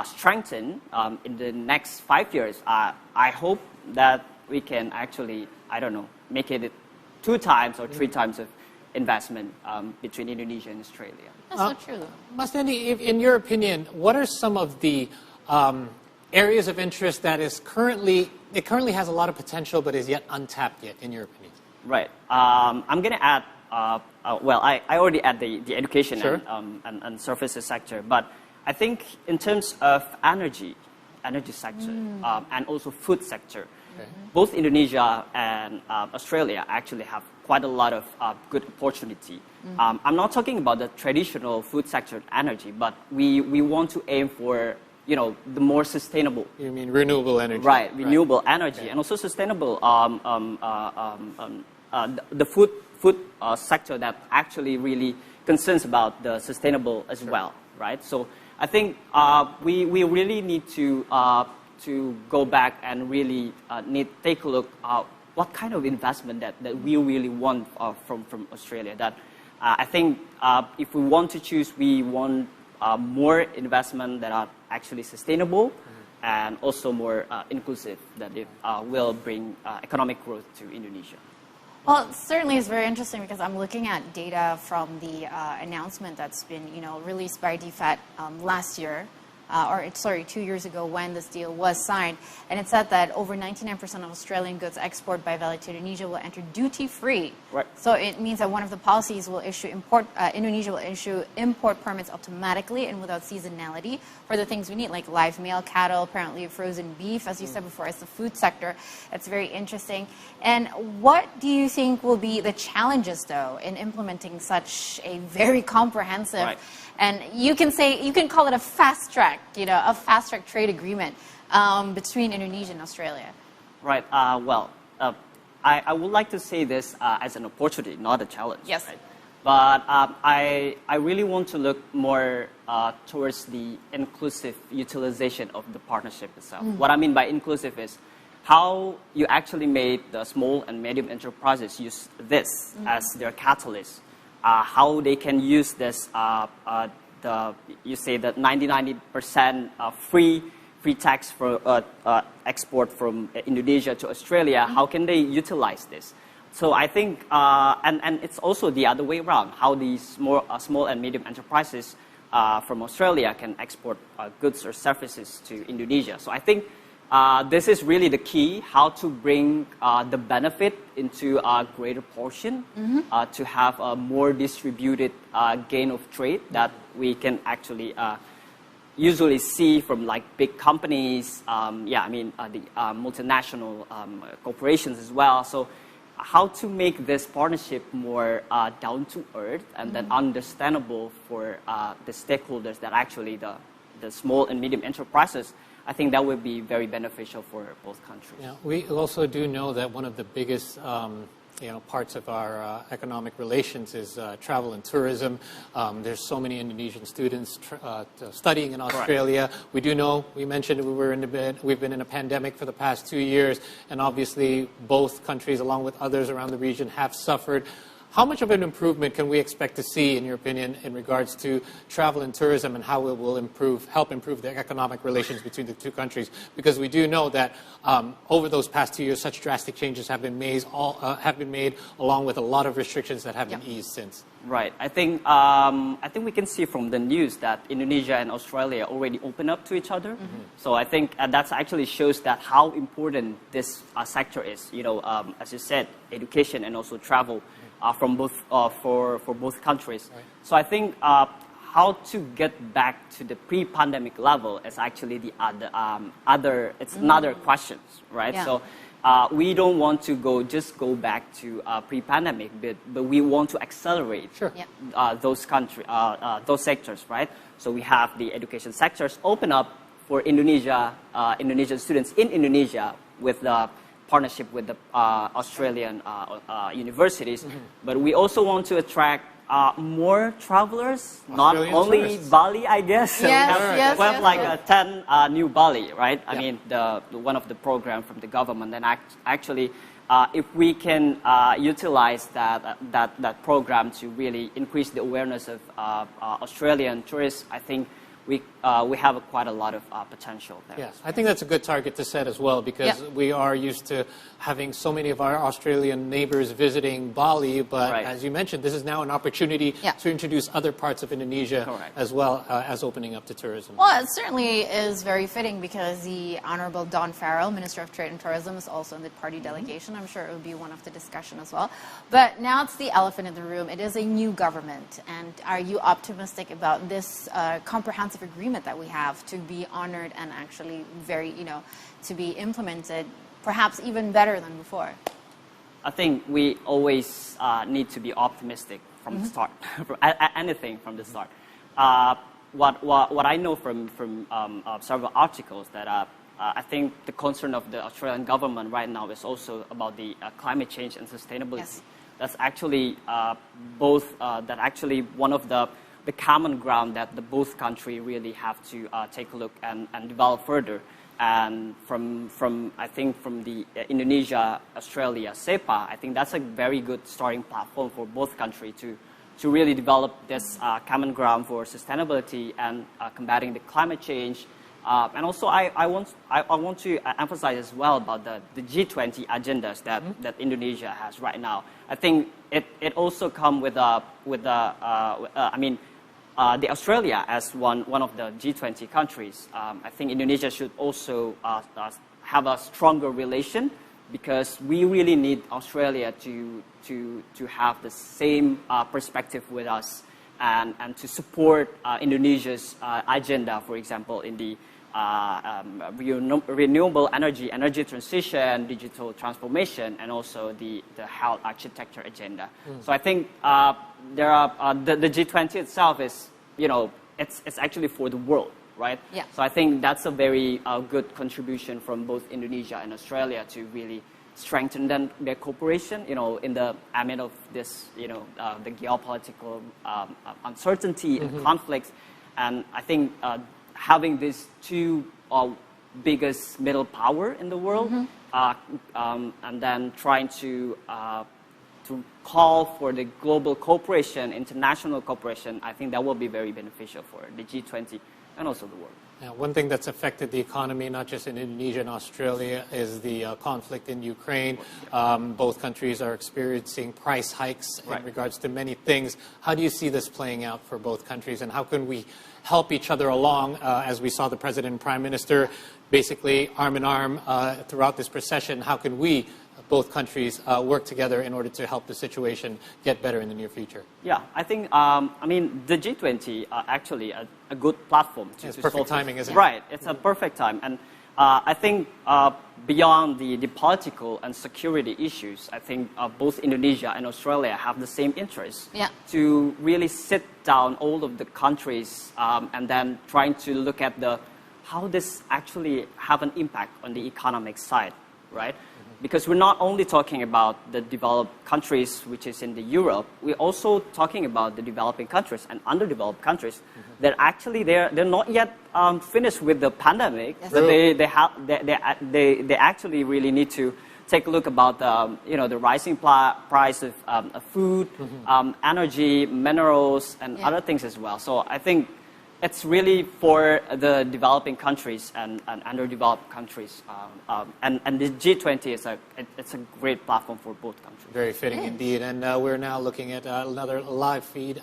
strengthened in the next 5 years, I hope that we can actually, I don't know, make it 2 times or 3 times of investment between Indonesia and Australia.
That's so true.
Mas Dendi, in your opinion, what are some of the areas of interest that currently has a lot of potential but is yet untapped yet, in your opinion?
Right. I'm going to add, well, I already add the education and services sector, but I think in terms of energy sector, and also food sector, both Indonesia and Australia actually have quite a lot of good opportunity. I'm not talking about the traditional food sector energy, but we want to aim for, you know, the more sustainable.
You mean renewable energy?
Right, renewable energy, and also sustainable the food sector that actually really concerns about the sustainable as well, right? So I think we really need to go back and really take a look what kind of investment that we really want from Australia. That I think if we want to choose, we want more investment that are actually sustainable and also more inclusive, that it will bring economic growth to Indonesia.
Well, it certainly is very interesting because I'm looking at data from the announcement that's been, you know, released by DFAT last year, 2 years ago when this deal was signed, and it said that over 99% of Australian goods exported by value to Indonesia will enter duty-free.
Right.
So it means that one of the policies will issue Indonesia will issue import permits automatically and without seasonality for the things we need, like live male cattle, apparently frozen beef, as you said before, as the food sector. It's very interesting. And what do you think will be the challenges, though, in implementing such a very comprehensive, and you can call it a fast track, you know, a fast track trade agreement between Indonesia and Australia? Right.
Well, I would like to say this as an opportunity, not a challenge.
Yes.
Right? But I really want to look more towards the inclusive utilization of the partnership itself. What I mean by inclusive is how you actually made the small and medium enterprises use this as their catalyst. How they can use this, you say that 90% free free tax for export from Indonesia to Australia, how can they utilize this? So I think, and it's also the other way around, how these small and medium enterprises from Australia can export goods or services to Indonesia. So I think this is really the key, how to bring the benefit into a greater portion, to have a more distributed gain of trade that we can actually usually see from like big companies, the multinational corporations as well. So how to make this partnership more down to earth and then understandable for the stakeholders that actually the small and medium enterprises, I think that would be very beneficial for both countries.
Yeah, we also do know that one of the biggest parts of our economic relations is travel and tourism. There's so many Indonesian students studying in Australia. Correct. We do know, we mentioned we've been in a pandemic for the past 2 years, and obviously both countries, along with others around the region, have suffered. How much of an improvement can we expect to see, in your opinion, in regards to travel and tourism, and how it will help improve the economic relations between the two countries? Because we do know that over those past 2 years, such drastic changes have been made, along with a lot of restrictions that have been eased since.
Right. I think we can see from the news that Indonesia and Australia already open up to each other. So I think that actually shows that how important this sector is. As you said, education and also travel. From both for both countries. Right. So I think how to get back to the pre-pandemic level is actually the another question, right? Yeah. So we don't want to go back to pre-pandemic, but we want to accelerate those sectors, right? So we have the education sectors open up for Indonesian students in Indonesia with the partnership with the Australian universities, but we also want to attract more travelers, not only tourists. Bali, I guess.
Yes,
we have like 10 new Bali, right? I mean, one of the program from the government, and actually, if we can utilize that program to really increase the awareness of Australian tourists, I think we have quite a lot of potential there.
Yes, I think that's a good target to set as well, because we are used to having so many of our Australian neighbors visiting Bali, but as you mentioned, this is now an opportunity to introduce other parts of Indonesia as well as opening up to tourism.
Well, it certainly is very fitting because the Honorable Don Farrell, Minister of Trade and Tourism, is also in the party delegation. I'm sure it would be one of the discussion as well. But now it's the elephant in the room. It is a new government, and are you optimistic about this comprehensive agreement that we have to be honored and actually to be implemented perhaps even better than before?
I think we always need to be optimistic from the start, anything from the start. What I know from several articles that I think the concern of the Australian government right now is also about the climate change and sustainability. Yes. That's actually one of the common ground that both countries really have to take a look and develop further. And from the Indonesia-Australia SEPA, I think that's a very good starting platform for both countries to really develop this common ground for sustainability and combating the climate change. And also, I want to emphasize as well about the G20 agendas that Indonesia has right now. I think it also comes with the Australia as one of the G20 countries. I think Indonesia should also have a stronger relation, because we really need Australia to have the same perspective with us and to support Indonesia's agenda, for example, in the renewable energy transition, digital transformation, and also the health architecture agenda. So I think there are the G20 itself is it's actually for the world, right? Yeah. So I think that's a very good contribution from both Indonesia and Australia to really strengthen their cooperation. In the amid of this, the geopolitical uncertainty and conflicts, and I think having these two biggest middle power in the world, and then trying to call for the global cooperation, international cooperation, I think that will be very beneficial for the G20 and also the world.
Now, one thing that's affected the economy, not just in Indonesia and Australia, is the conflict in Ukraine. Both countries are experiencing price hikes in regards to many things. How do you see this playing out for both countries, and how can we help each other along, as we saw the President and Prime Minister basically arm in arm throughout this procession? How can we, both countries, work together in order to help the situation get better in the near future?
Yeah, I think, the G20 are actually a good platform.
It's perfect timing, isn't it?
Right, it's a perfect time. And I think beyond the political and security issues, I think both Indonesia and Australia have the same interest to really sit down all of the countries and then trying to look at how this actually have an impact on the economic side, right? Because we're not only talking about the developed countries, which is in the Europe, we're also talking about the developing countries and underdeveloped countries that actually they're not yet finished with the pandemic, but they actually really need to take a look about the rising price of food, energy, minerals, and other things as well. So I think it's really for the developing countries and underdeveloped countries, and the G20 is a great platform for both countries.
Very fitting indeed. And we're now looking at another live feeds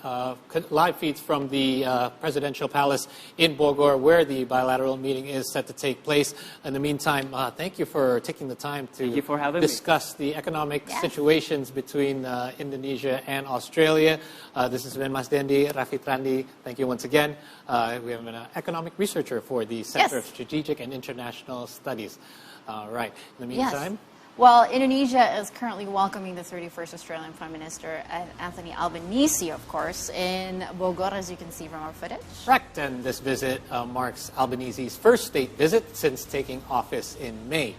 from the presidential palace in Bogor, where the bilateral meeting is set to take place. In the meantime, thank you for taking the time to discuss the economic situations between Indonesia and Australia. This has been Mas Dendi Rafitrandi. Thank you once again. We have an economic researcher for the Center of Strategic and International Studies. Right. In the meantime?
Well, Indonesia is currently welcoming the 31st Australian Prime Minister, Anthony Albanese, of course, in Bogor, as you can see from our footage.
Correct. And this visit marks Albanese's first state visit since taking office in May.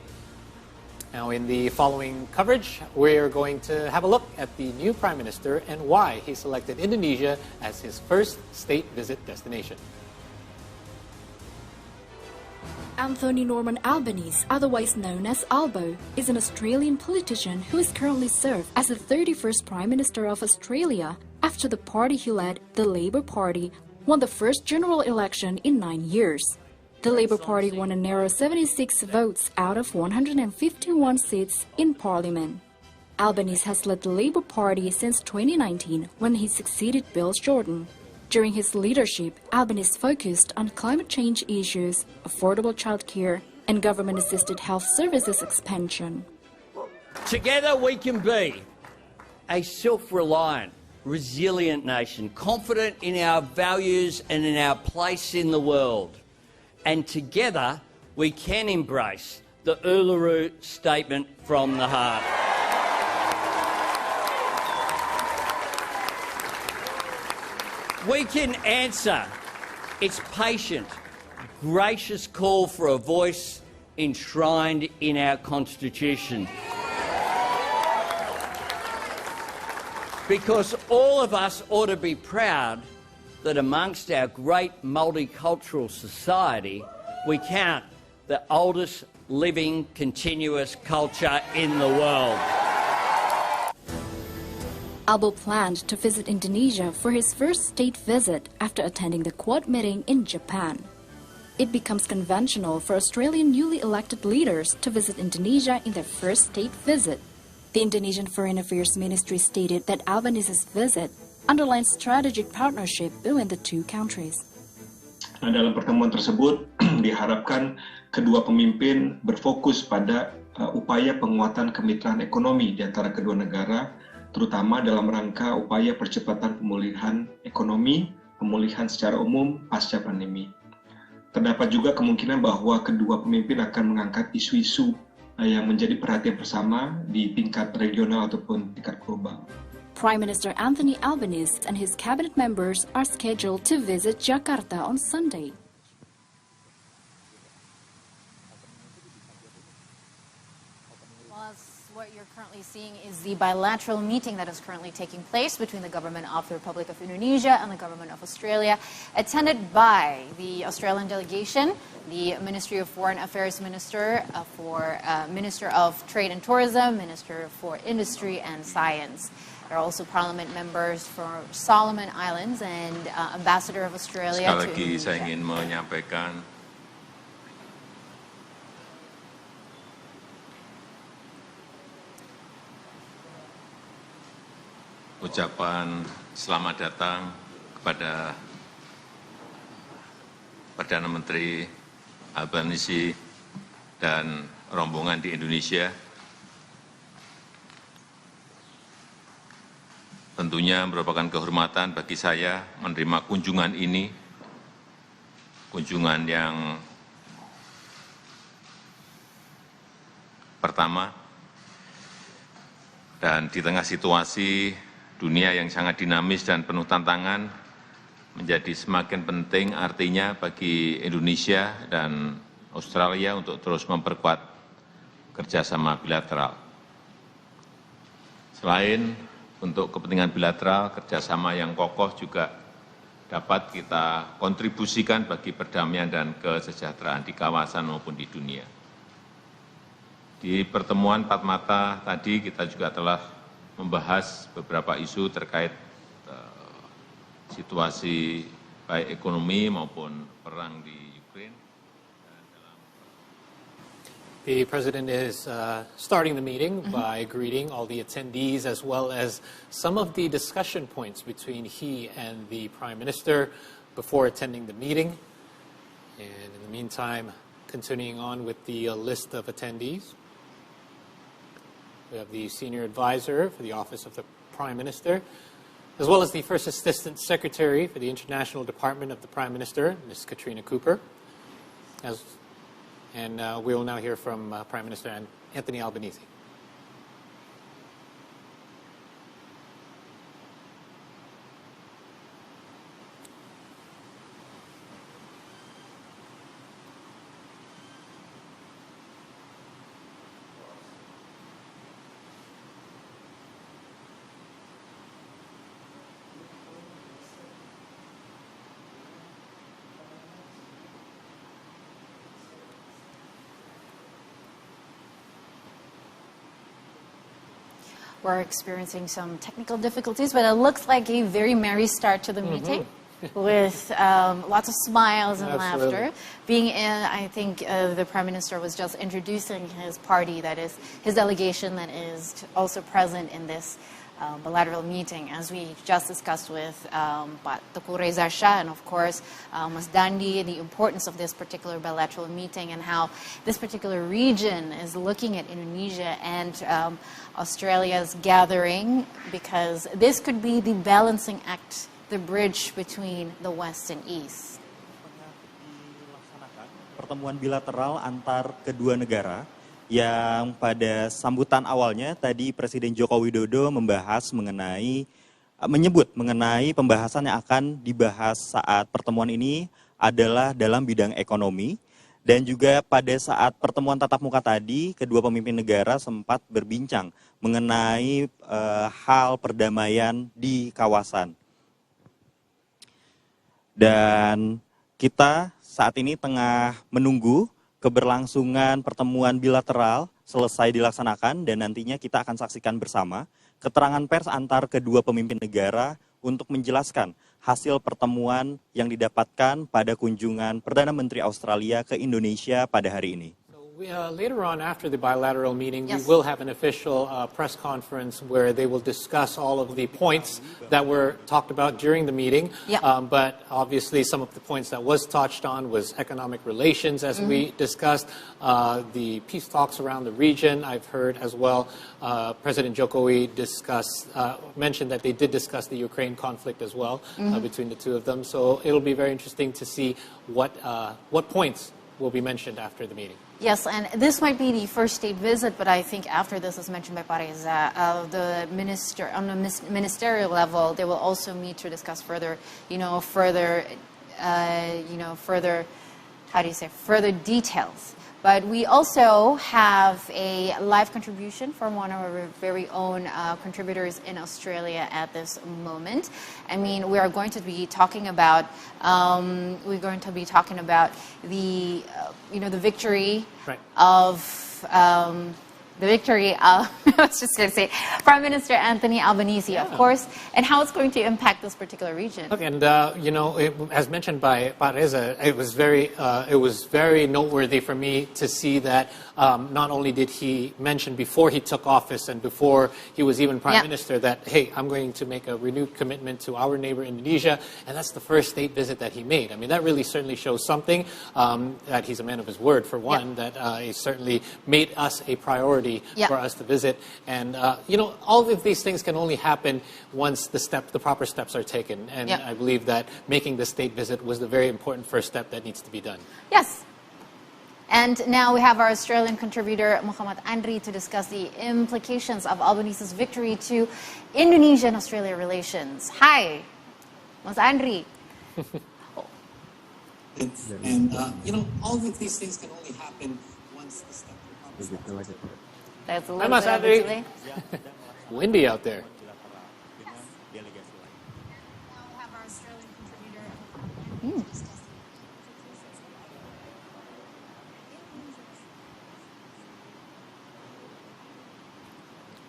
Now, in the following coverage, we're going to have a look at the new Prime Minister and why he selected Indonesia as his first state visit destination.
Anthony Norman Albanese, otherwise known as Albo, is an Australian politician who is currently served as the 31st Prime Minister of Australia after the party he led, the Labour Party, won the first general election in 9 years. The Labour Party won a narrow 76 votes out of 151 seats in Parliament. Albanese has led the Labour Party since 2019, when he succeeded Bill Shorten. During his leadership, Albanese focused on climate change issues, affordable childcare, and government-assisted health services expansion.
Together we can be a self-reliant, resilient nation, confident in our values and in our place in the world. And together we can embrace the Uluru Statement from the Heart. We can answer its patient, gracious call for a voice enshrined in our Constitution. Because all of us ought to be proud that amongst our great multicultural society, we count the oldest living continuous culture in the world.
Albo planned to visit Indonesia for his first state visit after attending the Quad meeting in Japan. It becomes conventional for Australian newly elected leaders to visit Indonesia in their first state visit. The Indonesian Foreign Affairs Ministry stated that Albanese's visit underlines strategic partnership between the two countries.
Dalam pertemuan tersebut diharapkan kedua pemimpin berfokus pada upaya penguatan kemitraan ekonomi di antara kedua negara, terutama dalam rangka upaya percepatan pemulihan ekonomi, pemulihan secara umum pasca pandemi. Terdapat juga kemungkinan bahwa kedua pemimpin akan mengangkat isu-isu yang menjadi perhatian bersama di tingkat regional ataupun tingkat global.
Prime Minister Anthony Albanese and his cabinet members are scheduled to visit Jakarta on Sunday.
What you're currently seeing is the bilateral meeting that is currently taking place between the government of the Republic of Indonesia and the government of Australia, attended by the Australian delegation, the Ministry of Foreign Affairs Minister, Minister of Trade and Tourism, Minister for Industry and Science. There are also parliament members from Solomon Islands and Ambassador of Australia
Sekali
to
lagi saya
Indonesia.
ingin menyampaikan ucapan selamat datang kepada Perdana Menteri Albanisi dan rombongan di Indonesia. Tentunya merupakan kehormatan bagi saya menerima kunjungan ini, kunjungan yang pertama, dan di tengah situasi dunia yang sangat dinamis dan penuh tantangan, menjadi semakin penting artinya bagi Indonesia dan Australia untuk terus memperkuat kerjasama bilateral. Selain untuk kepentingan bilateral, kerjasama yang kokoh juga dapat kita kontribusikan bagi perdamaian dan kesejahteraan di kawasan maupun di dunia. Di pertemuan empat mata tadi kita juga telah membahas beberapa isu terkait situasi baik ekonomi maupun perang di Ukraina.
The President is starting the meeting by greeting all the attendees as well as some of the discussion points between he and the Prime Minister before attending the meeting. And in the meantime, continuing on with the list of attendees, we have the Senior Advisor for the Office of the Prime Minister, as well as the First Assistant Secretary for the International Department of the Prime Minister, Ms. Katrina Cooper. And we will now hear from Prime Minister Anthony Albanese.
We're experiencing some technical difficulties, but it looks like a very merry start to the meeting with lots of smiles and laughter. Being in, I think the Prime Minister was just introducing his party, that is his delegation that is also present in this bilateral meeting, as we just discussed with Pak Teguh Reza Shah and, of course, Mas Dandi, the importance of this particular bilateral meeting and how this particular region is looking at Indonesia and Australia's gathering, because this could be the balancing act, the bridge between the West and East.
Pertemuan bilateral antar kedua negara yang pada sambutan awalnya tadi Presiden Joko Widodo menyebut mengenai pembahasan yang akan dibahas saat pertemuan ini adalah dalam bidang ekonomi, dan juga pada saat pertemuan tatap muka tadi kedua pemimpin negara sempat berbincang mengenai hal perdamaian di kawasan. Dan kita saat ini tengah menunggu keberlangsungan pertemuan bilateral selesai dilaksanakan, dan nantinya kita akan saksikan bersama keterangan pers antar kedua pemimpin negara untuk menjelaskan hasil pertemuan yang didapatkan pada kunjungan Perdana Menteri Australia ke Indonesia pada hari ini.
Later on, after the bilateral meeting, we will have an official press conference where they will discuss all of the points that were talked about during the meeting. But obviously, some of the points that was touched on was economic relations, as we discussed, the peace talks around the region. I've heard as well President Jokowi mentioned that they did discuss the Ukraine conflict as well between the two of them. So it'll be very interesting to see what points will be mentioned after the meeting.
Yes, and this might be the first state visit, but I think after this, as mentioned by Pareza, the minister on the ministerial level, they will also meet to discuss further details. But we also have a live contribution from one of our very own contributors in Australia at this moment. I mean, we are going to be talking about the the victory of the victory of, I was just going to say, Prime Minister Anthony Albanese, of course, and how it's going to impact this particular region.
Look, and as mentioned by Reza, it was very noteworthy for me to see that not only did he mention before he took office and before he was even Prime Minister that, hey, I'm going to make a renewed commitment to our neighbor Indonesia, and that's the first state visit that he made. I mean, that really certainly shows something, that he's a man of his word, for one, that he certainly made us a priority for us to visit. And, all of these things can only happen once the proper steps are taken. And I believe that making the state visit was the very important first step that needs to be done.
Yes. And now we have our Australian contributor, Muhammad Andri, to discuss the implications of Albanese's victory to Indonesia and Australia relations. Hi, Mas Andri.
And, all of these things can only happen once the step.
That's a little bit of a delay.
Windy out there.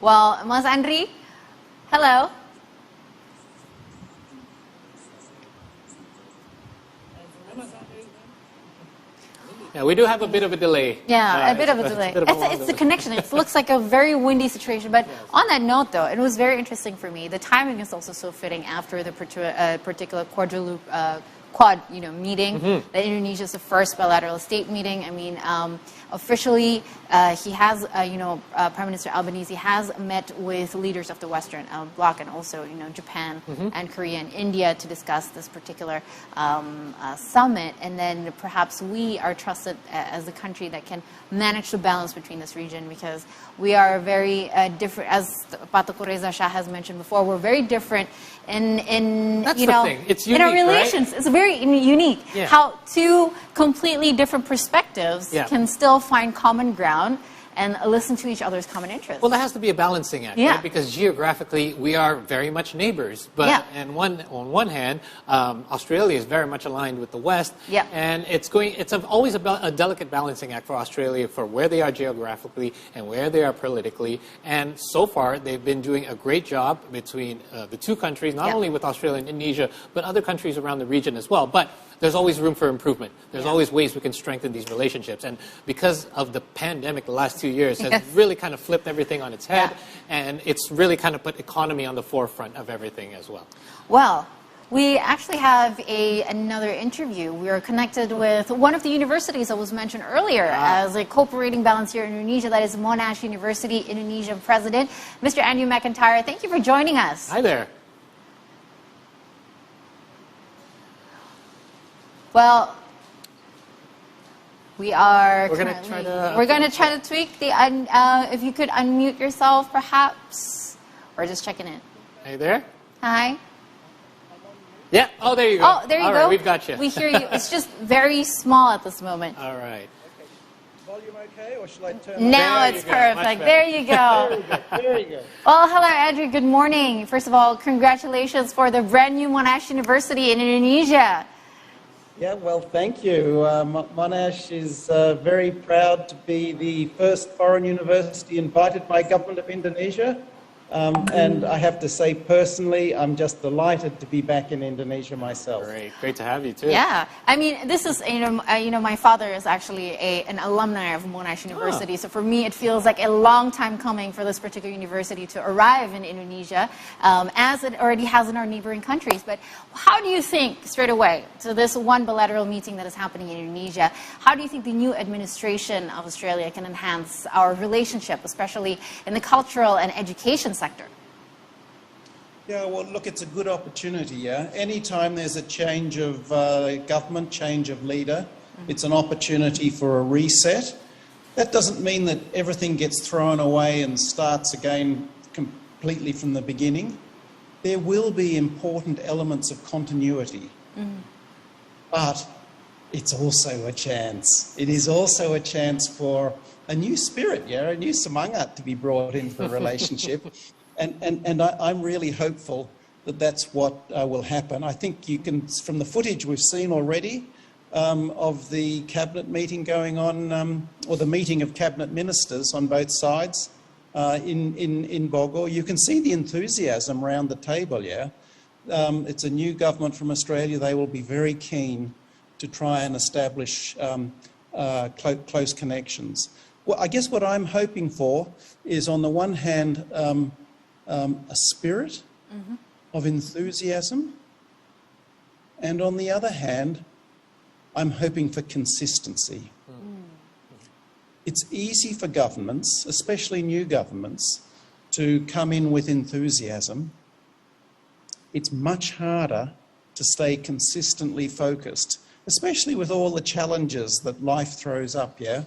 Well, Mas Andri, hello.
Yeah, we do have a bit of a delay.
Yeah, a bit of a delay. It's the connection. It looks like a very windy situation. But on that note, though, it was very interesting for me. The timing is also so fitting after the particular Quad meeting. That Indonesia is the first bilateral state meeting. I mean, officially, he has, Prime Minister Albanese has met with leaders of the Western Bloc and also, Japan and Korea and India to discuss this particular summit. And then perhaps we are trusted as the country that can manage the balance between this region, because we are very different, as Patok Reza Shah has mentioned before, we're very different in
That's the thing. It's unique,
in our relations.
Right?
It's very unique how two completely different perspectives can still find common ground and listen to each other's common interests.
Well, there has to be a balancing act, right? Because geographically, we are very much neighbors. But on one hand, Australia is very much aligned with the West. And it's always a delicate balancing act for Australia for where they are geographically and where they are politically. And so far, they've been doing a great job between the two countries, not only with Australia and Indonesia, but other countries around the region as well. But there's always room for improvement. There's always ways we can strengthen these relationships. And because of the pandemic the last 2 years has really kind of flipped everything on its head, and it's really kind of put economy on the forefront of everything as well.
Well, we actually have another interview. We are connected with one of the universities that was mentioned earlier as a cooperating balance here in Indonesia, that is Monash University, Indonesian President, Mr. Andrew McIntyre. Thank you for joining us.
Hi there.
Well, we're going
to
try to tweak the if you could unmute yourself, perhaps. We're just checking in.
Are you there?
Hi.
Yeah. Oh, there you go.
Oh, there you go.
All right, we've got you.
We hear you. It's just very small at this moment.
All right.
Volume okay, or should I turn?
Now it's perfect. There you go.
There you go.
Well, hello, Andrew. Good morning. First of all, congratulations for the brand new Monash University in Indonesia.
Yeah, well, thank you. Monash is very proud to be the first foreign university invited by government of Indonesia. And I have to say, personally, I'm just delighted to be back in Indonesia myself.
Great to have you too.
Yeah, I mean, this is my father is actually an alumni of Monash University, so for me it feels like a long time coming for this particular university to arrive in Indonesia, as it already has in our neighboring countries. But how do you think, straight away, to this one bilateral meeting that is happening in Indonesia, how do you think the new administration of Australia can enhance our relationship, especially in the cultural and education sector?
Yeah, well, look, it's a good opportunity, yeah. Anytime there's a change of government, change of leader, it's an opportunity for a reset. That doesn't mean that everything gets thrown away and starts again completely from the beginning. There will be important elements of continuity. But it's also a chance. It is also a chance for a new spirit, yeah, a new semangat to be brought into the relationship. And I'm really hopeful that that's what will happen. I think you can, from the footage we've seen already, of the cabinet meeting going on, or the meeting of cabinet ministers on both sides in Bogor. You can see the enthusiasm around the table, yeah? It's a new government from Australia. They will be very keen to try and establish close connections. Well, I guess what I'm hoping for is, on the one hand, a spirit of enthusiasm, and on the other hand, I'm hoping for consistency. It's easy for governments, especially new governments, to come in with enthusiasm. It's much harder to stay consistently focused, especially with all the challenges that life throws up, yeah?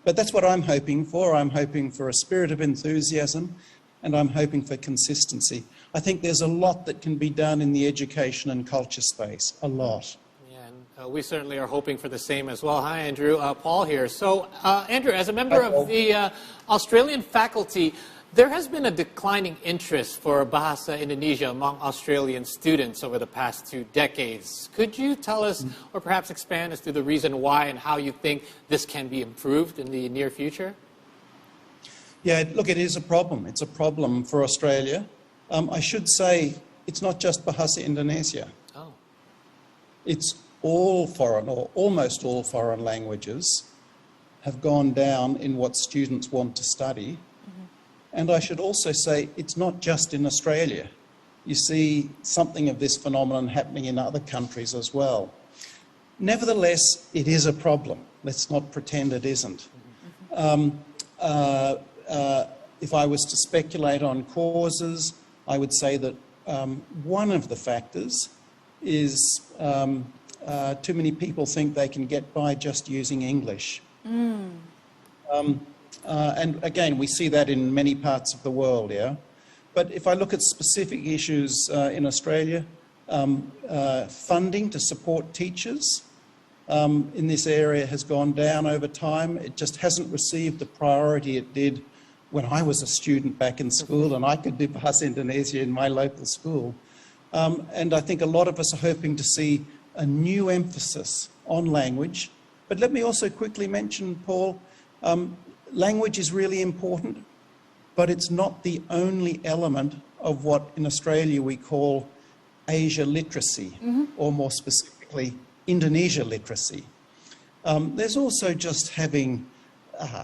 But that's what I'm hoping for. I'm hoping for a spirit of enthusiasm, and I'm hoping for consistency. I think there's a lot that can be done in the education and culture space, a lot.
We certainly are hoping for the same as well. Hi, Andrew. Paul here. So, Andrew, as a member of the Australian faculty, there has been a declining interest for Bahasa Indonesia among Australian students over the past 2 decades. Could you tell us, or perhaps expand as to the reason why and how you think this can be improved in the near future?
Yeah, look, it is a problem. It's a problem for Australia. I should say it's not just Bahasa Indonesia.
Oh.
It's all foreign, or almost all foreign languages have gone down in what students want to study. And I should also say it's not just in Australia. You see something of this phenomenon happening in other countries as well. Nevertheless, it is a problem. Let's not pretend it isn't. If I was to speculate on causes, I would say that one of the factors is too many people think they can get by just using English. And again, we see that in many parts of the world, yeah? But if I look at specific issues in Australia, funding to support teachers in this area has gone down over time. It just hasn't received the priority it did when I was a student back in school and I could do Bahasa Indonesia in my local school. And I think a lot of us are hoping to see a new emphasis on language. But let me also quickly mention, Paul, language is really important, but it's not the only element of what in Australia we call Asia literacy, or more specifically, Indonesia literacy. There's also just having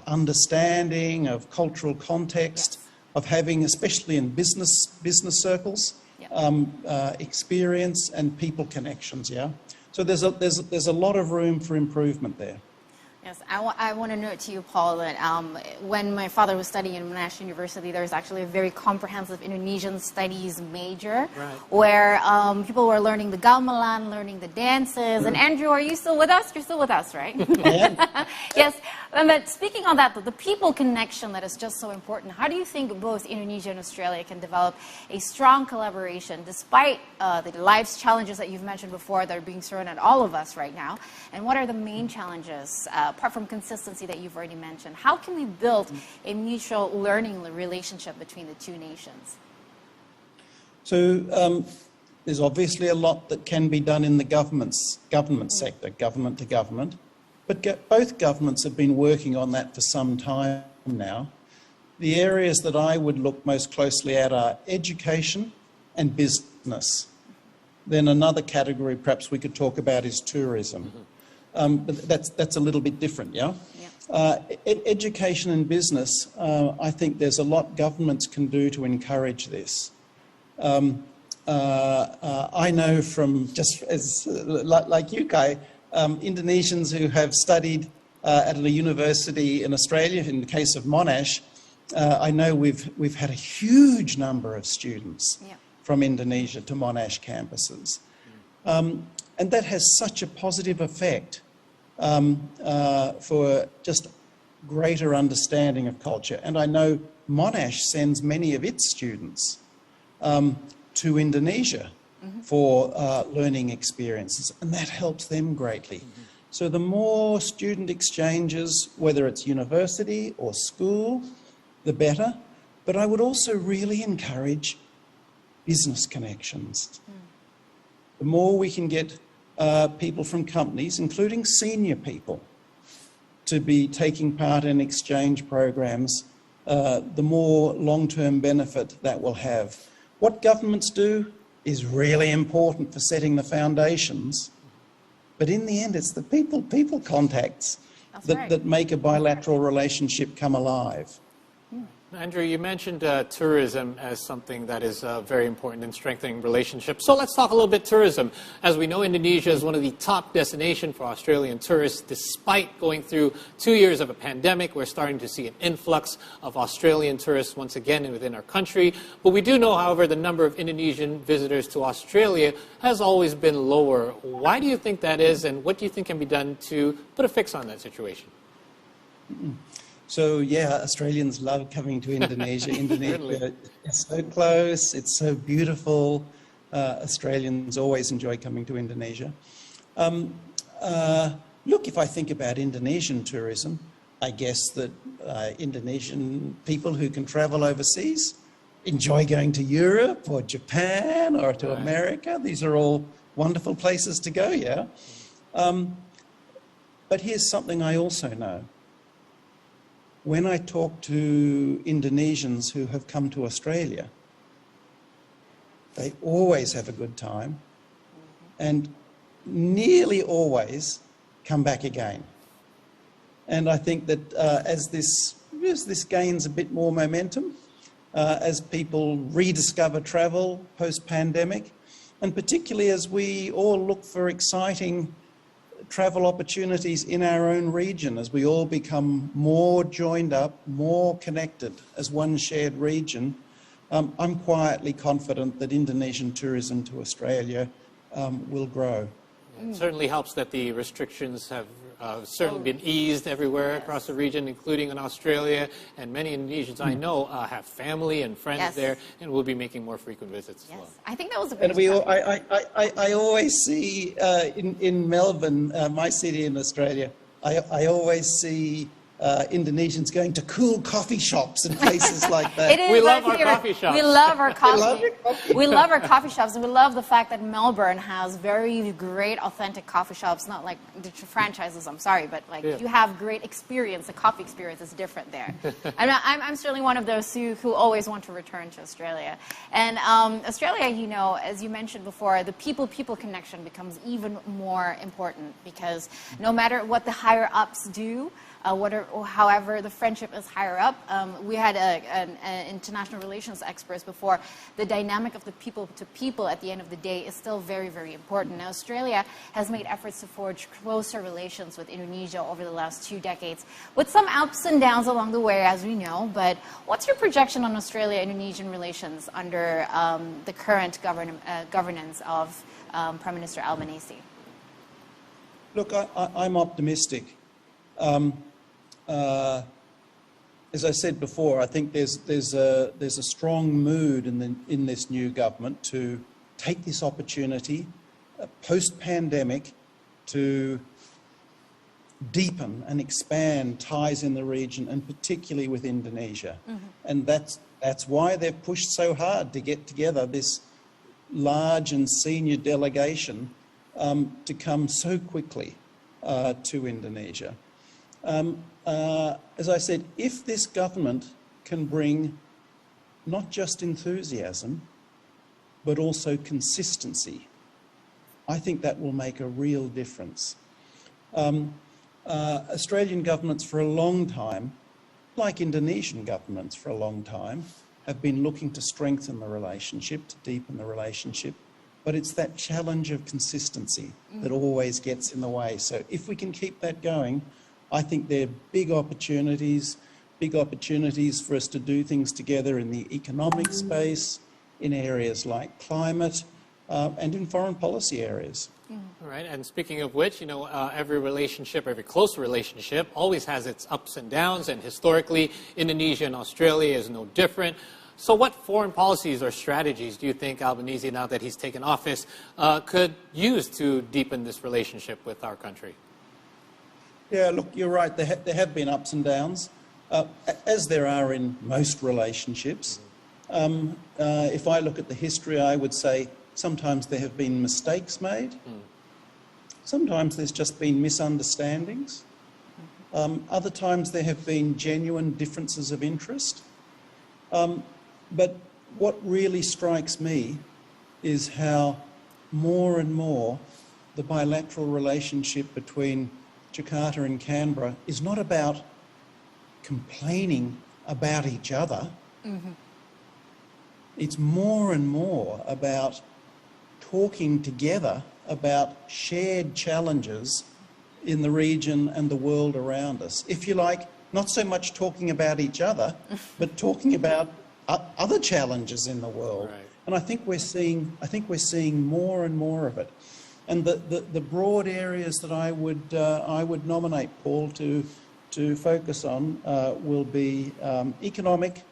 understanding of cultural context, of having, especially in business circles, experience and people connections, yeah? So there's a lot of room for improvement there.
Yes, I want to note to you, Paul, that when my father was studying in Monash University, there was actually a very comprehensive Indonesian studies major, where people were learning the gamelan, learning the dances. And Andrew, are you still with us? You're still with us, right? Yes. But speaking on that, the people connection that is just so important, how do you think both Indonesia and Australia can develop a strong collaboration despite the life's challenges that you've mentioned before that are being thrown at all of us right now? And what are the main challenges, apart from consistency that you've already mentioned? How can we build a mutual learning relationship between the two nations?
So there's obviously a lot that can be done in the government sector, government to government. But both governments have been working on that for some time now. The areas that I would look most closely at are education and business. Then another category perhaps we could talk about is tourism. But that's a little bit different, yeah? Education and business, I think there's a lot governments can do to encourage this. I know from just as like you, Kai, Indonesians who have studied at a university in Australia, in the case of Monash, I know we've had a huge number of students from Indonesia to Monash campuses. And that has such a positive effect for just greater understanding of culture. And I know Monash sends many of its students to Indonesia for learning experiences, and that helps them greatly. So the more student exchanges, whether it's university or school, the better. But I would also really encourage business connections. The more we can get people from companies, including senior people, to be taking part in exchange programs, the more long-term benefit that will have. What governments do is really important for setting the foundations, but in the end it's the people contacts that make a bilateral relationship come alive.
Andrew, you mentioned tourism as something that is very important in strengthening relationships. So let's talk a little bit tourism. As we know, Indonesia is one of the top destinations for Australian tourists. Despite going through 2 years of a pandemic, we're starting to see an influx of Australian tourists once again within our country. But we do know, however, the number of Indonesian visitors to Australia has always been lower. Why do you think that is, and what do you think can be done to put a fix on that situation?
So, yeah, Australians love coming to Indonesia. Indonesia is so close, it's so beautiful. Australians always enjoy coming to Indonesia. Look, if I think about Indonesian tourism, I guess that Indonesian people who can travel overseas enjoy going to Europe or Japan or to America. These are all wonderful places to go, yeah? But here's something I also know. When I talk to Indonesians who have come to Australia, they always have a good time and nearly always come back again. And I think that as this gains a bit more momentum, as people rediscover travel post-pandemic, and particularly as we all look for exciting travel opportunities in our own region, as we all become more joined up, more connected as one shared region, I'm quietly confident that Indonesian tourism to Australia will grow.
It certainly helps that the restrictions have certainly been eased everywhere across the region, including in Australia, and many Indonesians I know have family and friends there, and will be making more frequent visits as well.
I think that was a big
I always see in Melbourne, my city in Australia, I always see Indonesians going to cool coffee shops and places like that.
We love our coffee shops.
We love our coffee. We love our coffee shops, and we love the fact that Melbourne has very great, authentic coffee shops. Not like the franchises, I'm sorry, but like you have great experience. The coffee experience is different there. And I'm certainly one of those who always want to return to Australia. And Australia, you know, as you mentioned before, the people-people connection becomes even more important because no matter what the higher ups do, however the friendship is higher up. We had an international relations experts before. The dynamic of the people to people at the end of the day is still very, very important. Now, Australia has made efforts to forge closer relations with Indonesia over the last 2 decades, with some ups and downs along the way, as we know. But what's your projection on Australia-Indonesian relations under the current governance of Prime Minister Albanese?
Look, I'm optimistic. As I said before, I think there's a strong mood in this new government to take this opportunity post-pandemic to deepen and expand ties in the region, and particularly with Indonesia. And that's why they've pushed so hard to get together this large and senior delegation to come so quickly to Indonesia. As I said, if this government can bring not just enthusiasm, but also consistency, I think that will make a real difference. Australian governments for a long time, like Indonesian governments for a long time, have been looking to strengthen the relationship, to deepen the relationship, but it's that challenge of consistency that always gets in the way. So if we can keep that going, I think there are big opportunities for us to do things together in the economic space, in areas like climate, and in foreign policy areas.
All right, and speaking of which, you know, every relationship, every close relationship always has its ups and downs, and historically, Indonesia and Australia is no different. So what foreign policies or strategies do you think Albanese, now that he's taken office, could use to deepen this relationship with our country?
Yeah, look, you're right. There have been ups and downs, as there are in most relationships. If I look at the history, I would say sometimes there have been mistakes made, Sometimes there's just been misunderstandings. Other times there have been genuine differences of interest. But what really strikes me is how more and more the bilateral relationship between Jakarta and Canberra is not about complaining about each other. It's more and more about talking together about shared challenges in the region and the world around us. If you like, not so much talking about each other, but talking about other challenges in the world.
Right.
And I think we're seeing more and more of it. And the broad areas that I would nominate Paul to focus on will be economic,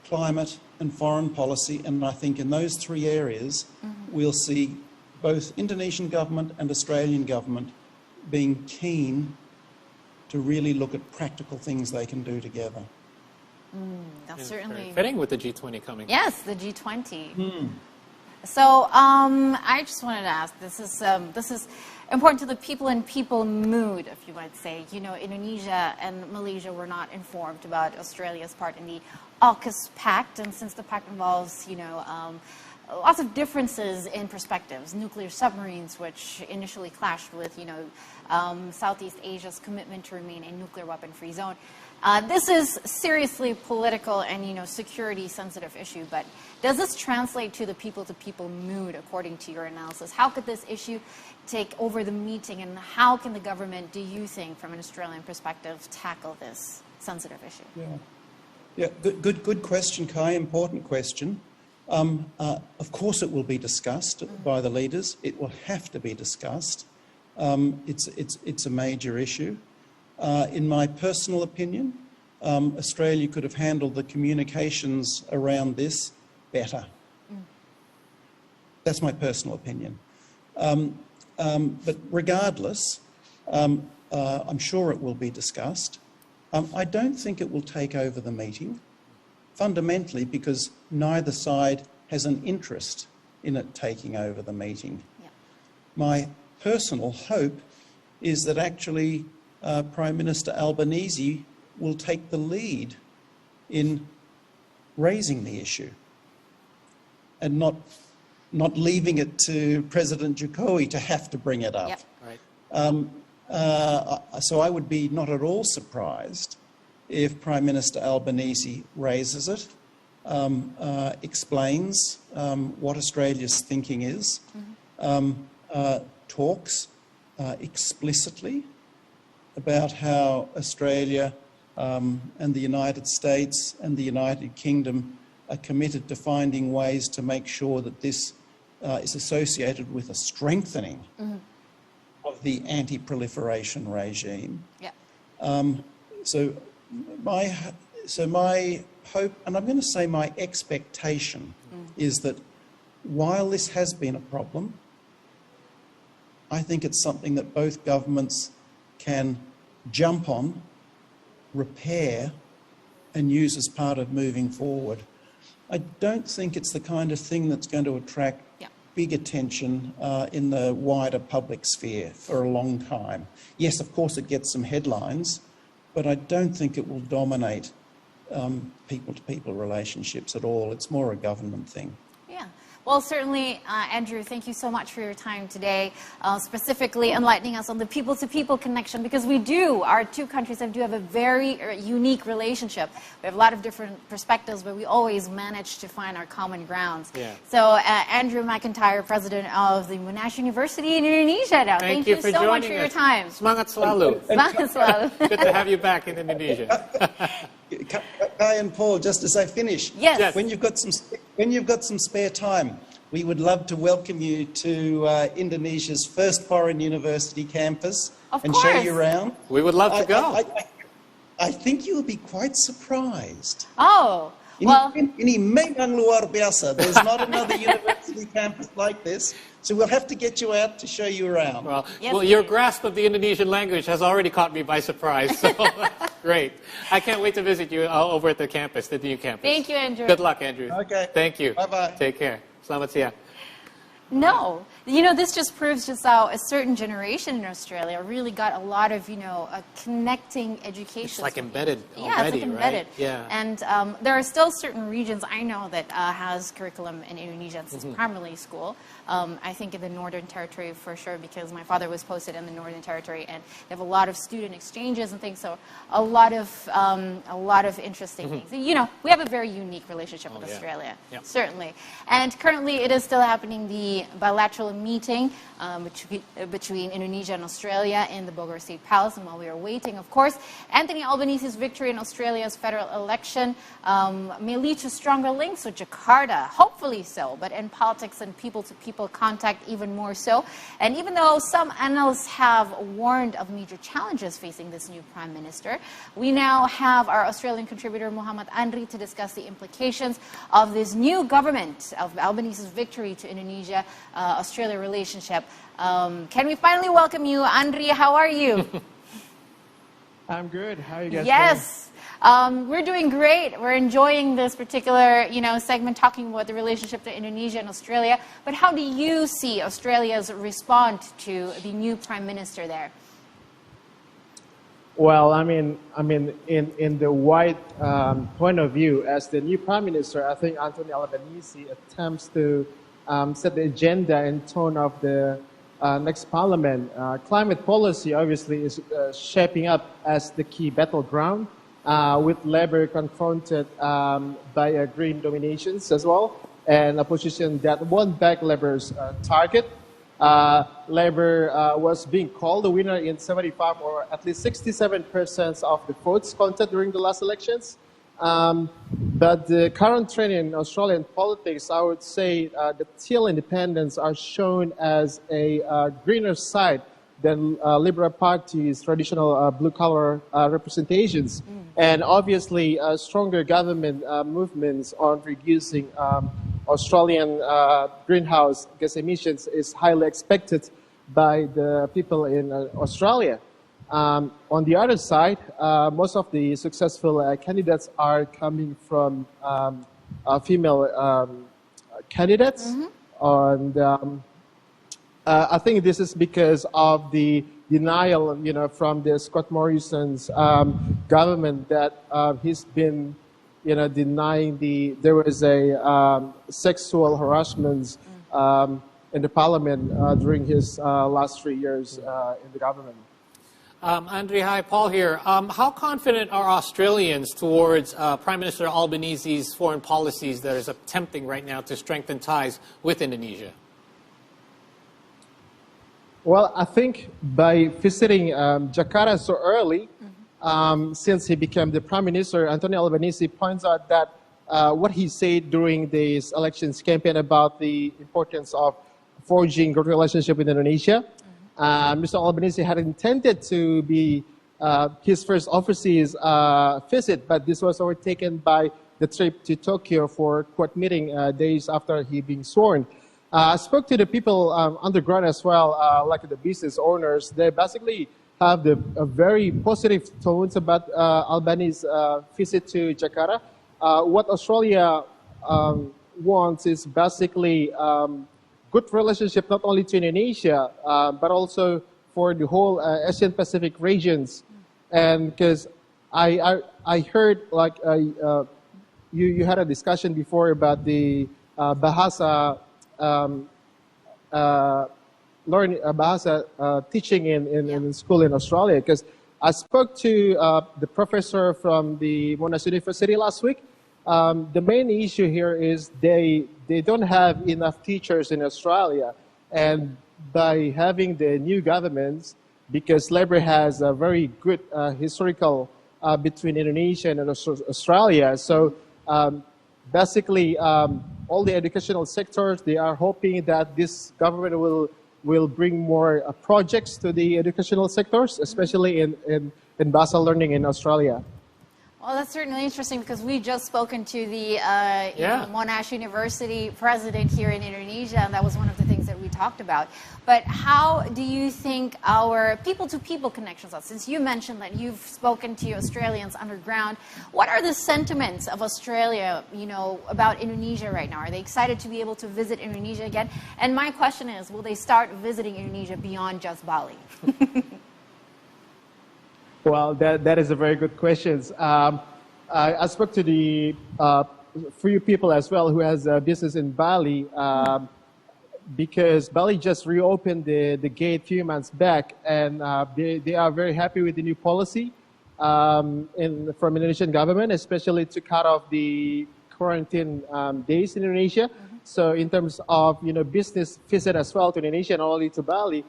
climate, and foreign policy. And I think in those three areas, we'll see both Indonesian government and Australian government being keen to really look at practical things they can do together.
That's certainly
fitting with the G20 coming.
Yes, the G20. So I just wanted to ask, this is important to the people and people mood, if you might say. You know, Indonesia and Malaysia were not informed about Australia's part in the AUKUS Pact, and since the pact involves, you know, lots of differences in perspectives, nuclear submarines, which initially clashed with, you know, Southeast Asia's commitment to remain a nuclear weapon-free zone. This is seriously political and, you know, security-sensitive issue, but does this translate to the people-to-people mood, according to your analysis? How could this issue take over the meeting, and how can the government, do you think, from an Australian perspective, tackle this sensitive issue?
Yeah, good question, Kai, important question. Of course it will be discussed by the leaders. It will have to be discussed. It's a major issue. In my personal opinion, Australia could have handled the communications around this better. That's my personal opinion. But regardless, I'm sure it will be discussed. I don't think it will take over the meeting, fundamentally because neither side has an interest in it taking over the meeting.
Yeah.
My personal hope is that actually Prime Minister Albanese will take the lead in raising the issue and not leaving it to President Jokowi to have to bring it up.
Yep.
Right.
So I would be not at all surprised if Prime Minister Albanese raises it, explains what Australia's thinking is, talks explicitly about how Australia and the United States and the United Kingdom are committed to finding ways to make sure that this is associated with a strengthening of the anti-proliferation regime.
Yeah.
So my hope, and I'm going to say my expectation, is that while this has been a problem, I think it's something that both governments can jump on, repair, and use as part of moving forward. I don't think it's the kind of thing that's going to attract big attention in the wider public sphere for a long time. Yes, of course it gets some headlines, but I don't think it will dominate people-to-people relationships at all. It's more a government thing.
Yeah. Well, certainly, Andrew, thank you so much for your time today, specifically enlightening us on the people-to-people connection, because our two countries do have a very unique relationship. We have a lot of different perspectives, but we always manage to find our common grounds.
Yeah.
So, Andrew McIntyre, president of the Monash University in Indonesia now. Thank you so much for your time.
Semangat selalu.
Semangat selalu.
Good to have you back in Indonesia.
Kai and Paul, just as I finish,
yes.
When you've got some spare time, we would love to welcome you to Indonesia's first foreign university campus and show you around.
We would love to go.
I think you'll be quite surprised.
Oh, well.
Ini memang luar biasa. There's not another university campus like this. So we'll have to get you out to show you around.
Well, your grasp of the Indonesian language has already caught me by surprise. So great. I can't wait to visit you over at the campus, the new campus.
Thank you, Andrew.
Good luck, Andrew.
Okay.
Thank you.
Bye-bye.
Take care. Selamat siang.
No. You know, this just proves just how a certain generation in Australia really got a lot of, connecting education.
It's like embedded already,
yeah, it's like embedded.
Right? Yeah.
And there are still certain regions I know that has curriculum in Indonesia since primarily school. I think in the Northern Territory for sure, because my father was posted in the Northern Territory, and they have a lot of student exchanges and things. So a lot of interesting things. You know, we have a very unique relationship with Australia, certainly. And currently, it is still happening, the bilateral meeting between Indonesia and Australia in the Bogor State Palace. And while we are waiting, of course, Anthony Albanese's victory in Australia's federal election may lead to stronger links with Jakarta, hopefully so, but in politics and people-to-people contact even more so. And even though some analysts have warned of major challenges facing this new prime minister, we now have our Australian contributor Muhammad Andri to discuss the implications of this new government, of Albanese's victory to Indonesia-Australia relationship. Can we finally welcome you, Andri? How are you?
I'm good. How are you guys doing?
Yes. We're doing great. We're enjoying this particular, segment talking about the relationship to Indonesia and Australia. But how do you see Australia's response to the new prime minister there?
Well, I mean, in the wide point of view, as the new prime minister, I think Anthony Albanese attempts to set the agenda and tone of the next parliament. Climate policy obviously is shaping up as the key battleground, with Labour confronted by green dominations as well, and a position that won't back Labour's target. Labour was being called the winner in 75 or at least 67% of the votes counted during the last elections. But the current trend in Australian politics, I would say the Teal independents are shown as a greener side than Liberal Party's traditional blue-collar representations. And obviously, stronger government movements on reducing Australian greenhouse gas emissions is highly expected by the people in Australia. On the other side, most of the successful candidates are coming from female candidates. And I think this is because of the denial, from the Scott Morrison's government that he's been, denying there was a sexual harassment in the parliament during his last 3 years in the government.
Andri, hi, Paul here. How confident are Australians towards Prime Minister Albanese's foreign policies that is attempting right now to strengthen ties with Indonesia?
Well, I think by visiting Jakarta so early, since he became the Prime Minister, Anthony Albanese points out that what he said during this elections campaign about the importance of forging good relationship with Indonesia. Mr. Albanese had intended to be his first overseas visit, but this was overtaken by the trip to Tokyo for court meeting days after he being sworn. I spoke to the people underground as well, like the business owners. They basically have a very positive tones about Albanese's visit to Jakarta. What Australia wants is basically good relationship not only to Indonesia, but also for the whole Asian Pacific regions. And because I heard like you had a discussion before about the bahasa bahasa teaching in school in Australia, because I spoke to the professor from the Monash University last week. The main issue here is they don't have enough teachers in Australia, and by having the new governments, because Labor has a very good historical between Indonesia and Australia, so basically all the educational sectors, they are hoping that this government will bring more projects to the educational sectors, especially in Bahasa learning in Australia.
Well, that's certainly interesting because we just spoken to the Monash University president here in Indonesia, and that was one of the things that we talked talked about. But how do you think our people-to-people connections are? Since you mentioned that you've spoken to Australians underground, what are the sentiments of Australia, about Indonesia right now? Are they excited to be able to visit Indonesia again? And my question is, will they start visiting Indonesia beyond just Bali?
Well, that is a very good question. I spoke to the few people as well who has a business in Bali, because Bali just reopened the gate a few months back, and they are very happy with the new policy from Indonesian government, especially to cut off the quarantine days in Indonesia. So in terms of business visit as well to Indonesia and only to Bali,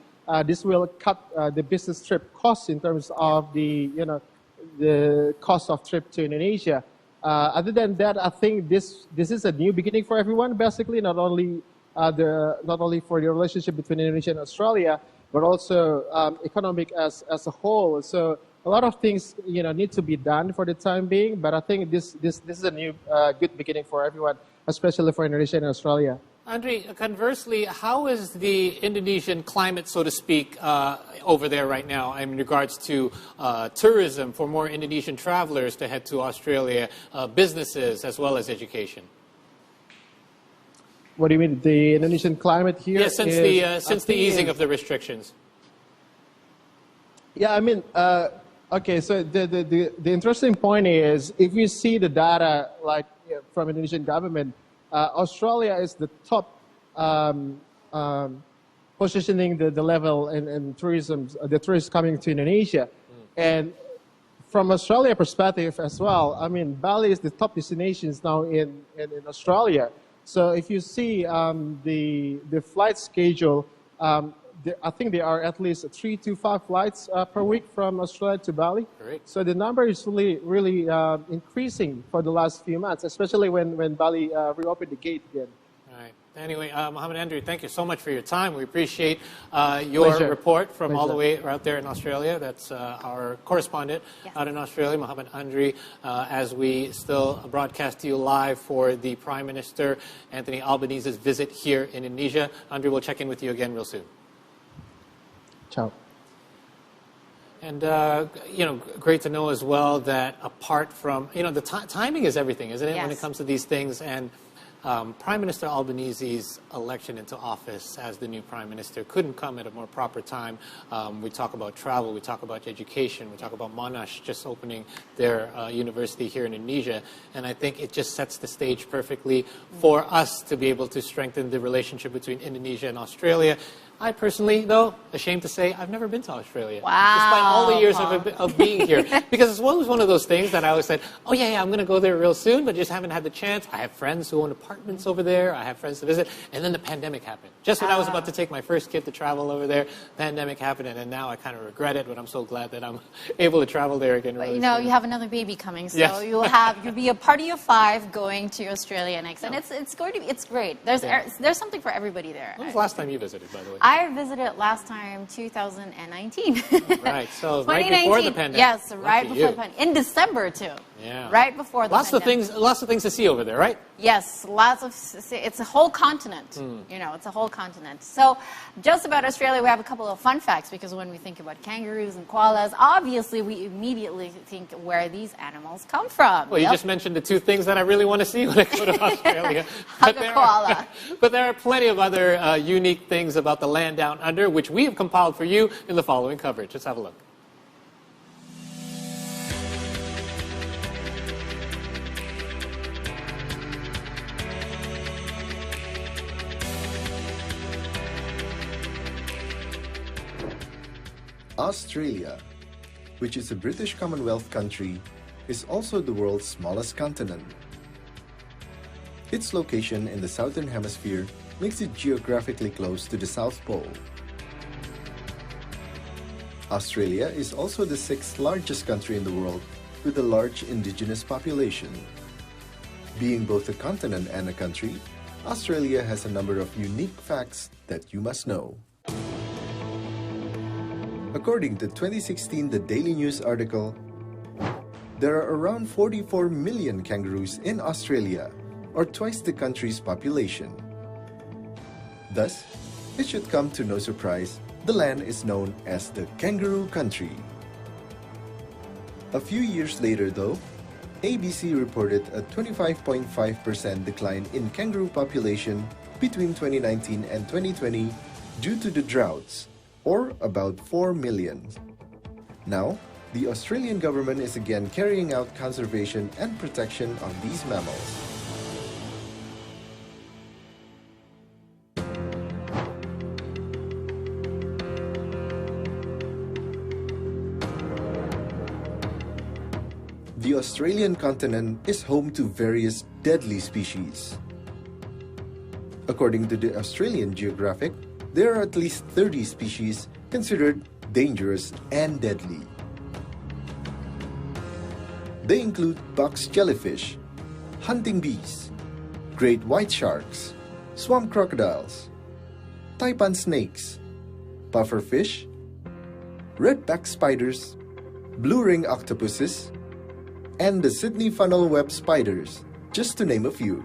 this will cut the business trip costs in terms of the cost of trip to Indonesia. Other than that, I think this is a new beginning for everyone. Basically, not only for the relationship between Indonesia and Australia, but also economic as a whole. So a lot of things need to be done for the time being. But I think this is a new good beginning for everyone, especially for Indonesia and Australia.
Andre, conversely, how is the Indonesian climate, so to speak, over there right now in regards to tourism for more Indonesian travelers to head to Australia, businesses as well as education?
What do you mean, the Indonesian climate here?
Yes, since the easing of the restrictions.
Yeah, I mean, okay, so the interesting point is, if you see the data from Indonesian government, Australia is the top positioning the level in tourism, the tourists coming to Indonesia. And from Australia perspective as well, I mean, Bali is the top destinations now in Australia. So if you see the flight schedule, I think there are at least 3 to 5 flights per week from Australia to Bali.
Great.
So the number is really increasing for the last few months, especially when Bali reopened the gate again.
All right. Anyway, Mohammed Andrew, thank you so much for your time. We appreciate your
Pleasure.
report from all the
Pleasure.
way out there in Australia. That's our correspondent out in Australia, Mohammed Andrew, as we still broadcast to you live for the Prime Minister Anthony Albanese's visit here in Indonesia. Andrew, we'll check in with you again real soon.
Ciao.
And, great to know as well that apart from, the timing is everything, isn't it, when it comes to these things? And Prime Minister Albanese's election into office as the new Prime Minister couldn't come at a more proper time. We talk about travel, we talk about education, we talk about Monash just opening their university here in Indonesia. And I think it just sets the stage perfectly for us to be able to strengthen the relationship between Indonesia and Australia. I personally, though, ashamed to say, I've never been to Australia.
Wow.
Despite all the years of being here. Because it was one of those things that I always said, oh, yeah, I'm going to go there real soon, but just haven't had the chance. I have friends who own apartments over there. I have friends to visit. And then the pandemic happened. Just when I was about to take my first kid to travel over there, pandemic happened, and now I kind of regret it, but I'm so glad that I'm able to travel there again really soon.
You have another baby coming, so you'll be a party of 5 going to Australia next. And it's great. There's something for everybody there.
When was the last time you visited, by the way?
I visited last time 2019.
Right, so right before the pandemic.
Yes, right before the pandemic. In December too.
Yeah.
Right before the pandemic.
Lots of things to see over there, right?
Yes, it's a whole continent. It's a whole continent. So just about Australia, we have a couple of fun facts, because when we think about kangaroos and koalas, obviously we immediately think where these animals come from.
Well, you just mentioned the 2 things that I really want to see when I go to Australia.
Hug a koala.
But there are plenty of other unique things about the land down under, which we have compiled for you in the following coverage. Let's have a look.
Australia, which is a British Commonwealth country, is also the world's smallest continent. Its location in the southern hemisphere makes it geographically close to the South Pole. Australia is also the 6th largest country in the world with a large indigenous population. Being both a continent and a country, Australia has a number of unique facts that you must know. According to 2016 The Daily News article, there are around 44 million kangaroos in Australia, or twice the country's population. Thus, it should come to no surprise, the land is known as the Kangaroo Country. A few years later though, ABC reported a 25.5% decline in kangaroo population between 2019 and 2020 due to the droughts, or about 4 million. Now, the Australian government is again carrying out conservation and protection of these mammals. The Australian continent is home to various deadly species. According to the Australian Geographic, there are at least 30 species considered dangerous and deadly. They include box jellyfish, hunting bees, great white sharks, swamp crocodiles, taipan snakes, pufferfish, redback spiders, blue ring octopuses, and the Sydney funnel web spiders, just to name a few.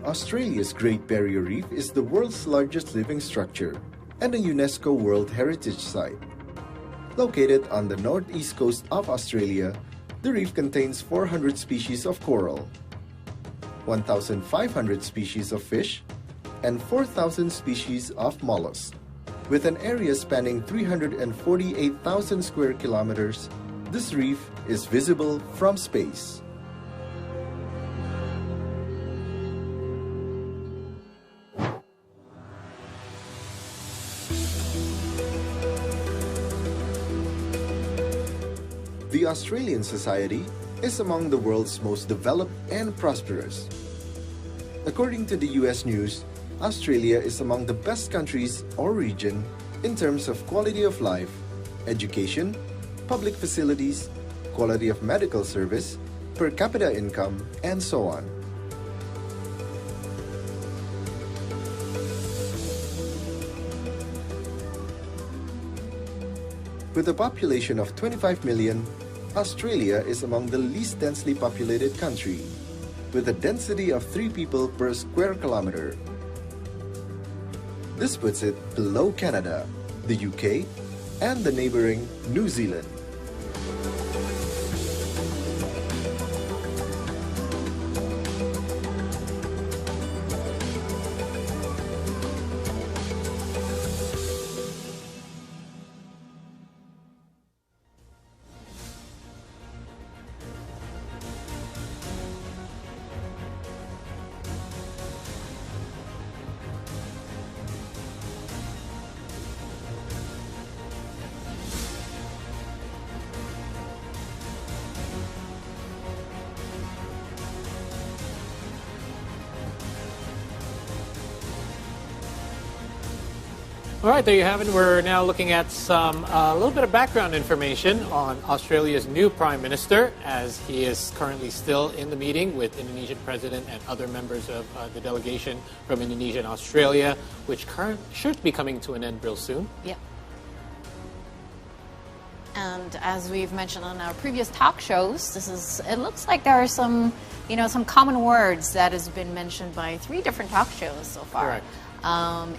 Australia's Great Barrier Reef is the world's largest living structure and a UNESCO World Heritage Site. Located on the northeast coast of Australia, the reef contains 400 species of coral, 1,500 species of fish, and 4,000 species of mollusks. With an area spanning 348,000 square kilometers, this reef is visible from space. The Australian society is among the world's most developed and prosperous. According to the US News, Australia is among the best countries or region in terms of quality of life, education, public facilities, quality of medical service, per capita income, and so on. With a population of 25 million, Australia is among the least densely populated country, with a density of 3 people per square kilometer. This puts it below Canada, the UK, and the neighboring New Zealand.
All right, there you have it. We're now looking at a little bit of background information on Australia's new Prime Minister, as he is currently still in the meeting with Indonesian President and other members of the delegation from Indonesia and Australia, which should be coming to an end real soon.
Yeah. And as we've mentioned on our previous talk shows, it looks like there are some common words that has been mentioned by 3 different talk shows so far.
Correct.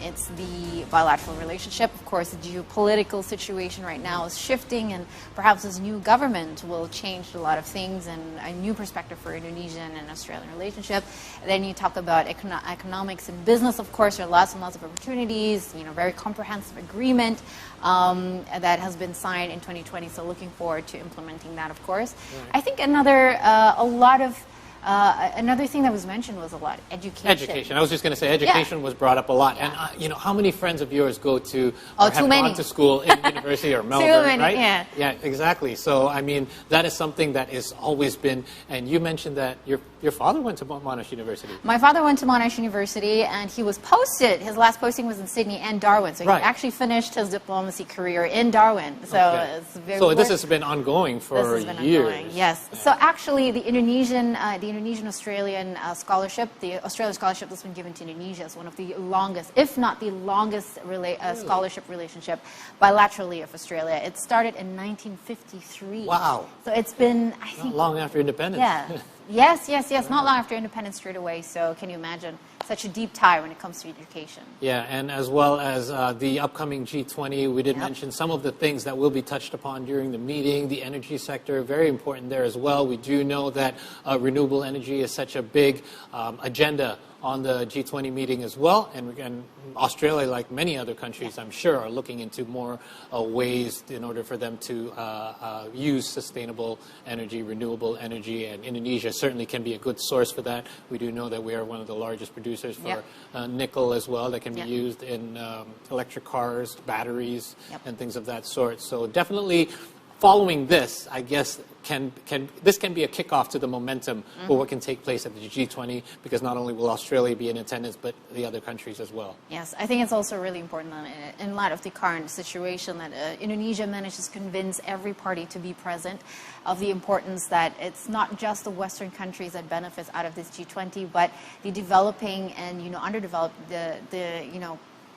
It's the bilateral relationship. Of course, the geopolitical situation right now is shifting, and perhaps this new government will change a lot of things and a new perspective for Indonesian and Australian relationship. And then you talk about economics and business. Of course, there are lots and lots of opportunities. Very comprehensive agreement that has been signed in 2020. So looking forward to implementing that. Of course, I think another thing that was mentioned was a lot education.
Education. I was just going to say education was brought up a lot.
Yeah.
And how many friends of yours go to or have gone to school in university or Melbourne,
too many,
right? Yeah, exactly. So I mean, that is something that has always been. And you mentioned that your father went to Monash University.
My father went to Monash University, and he was posted. His last posting was in Sydney and Darwin. So he actually finished his diplomacy career in Darwin. So it's very.
So this has been ongoing for years.
Yes. Yeah. So actually, the Indonesian-Australian scholarship, the Australian scholarship that's been given to Indonesia, is one of the longest, if not the longest, scholarship relationship bilaterally of Australia. It started in 1953.
Wow.
So it's been, I think,
not long after independence.
Yeah. Yes. Not long after independence straight away. So can you imagine such a deep tie when it comes to education?
Yeah, and as well as the upcoming G20, we did mention some of the things that will be touched upon during the meeting. The energy sector, very important there as well. We do know that renewable energy is such a big agenda on the G20 meeting as well. And Australia, like many other countries, I'm sure, are looking into more ways in order for them to use sustainable energy, renewable energy. And Indonesia certainly can be a good source for that. We do know that we are one of the largest producers for nickel as well that can be used in electric cars, batteries, and things of that sort. So definitely following this, I guess, this can be a kickoff to the momentum for what can take place at the G20, because not only will Australia be in attendance, but the other countries as well.
Yes, I think it's also really important in light of the current situation that Indonesia manages to convince every party to be present of the importance that it's not just the Western countries that benefits out of this G20, but the developing and underdeveloped,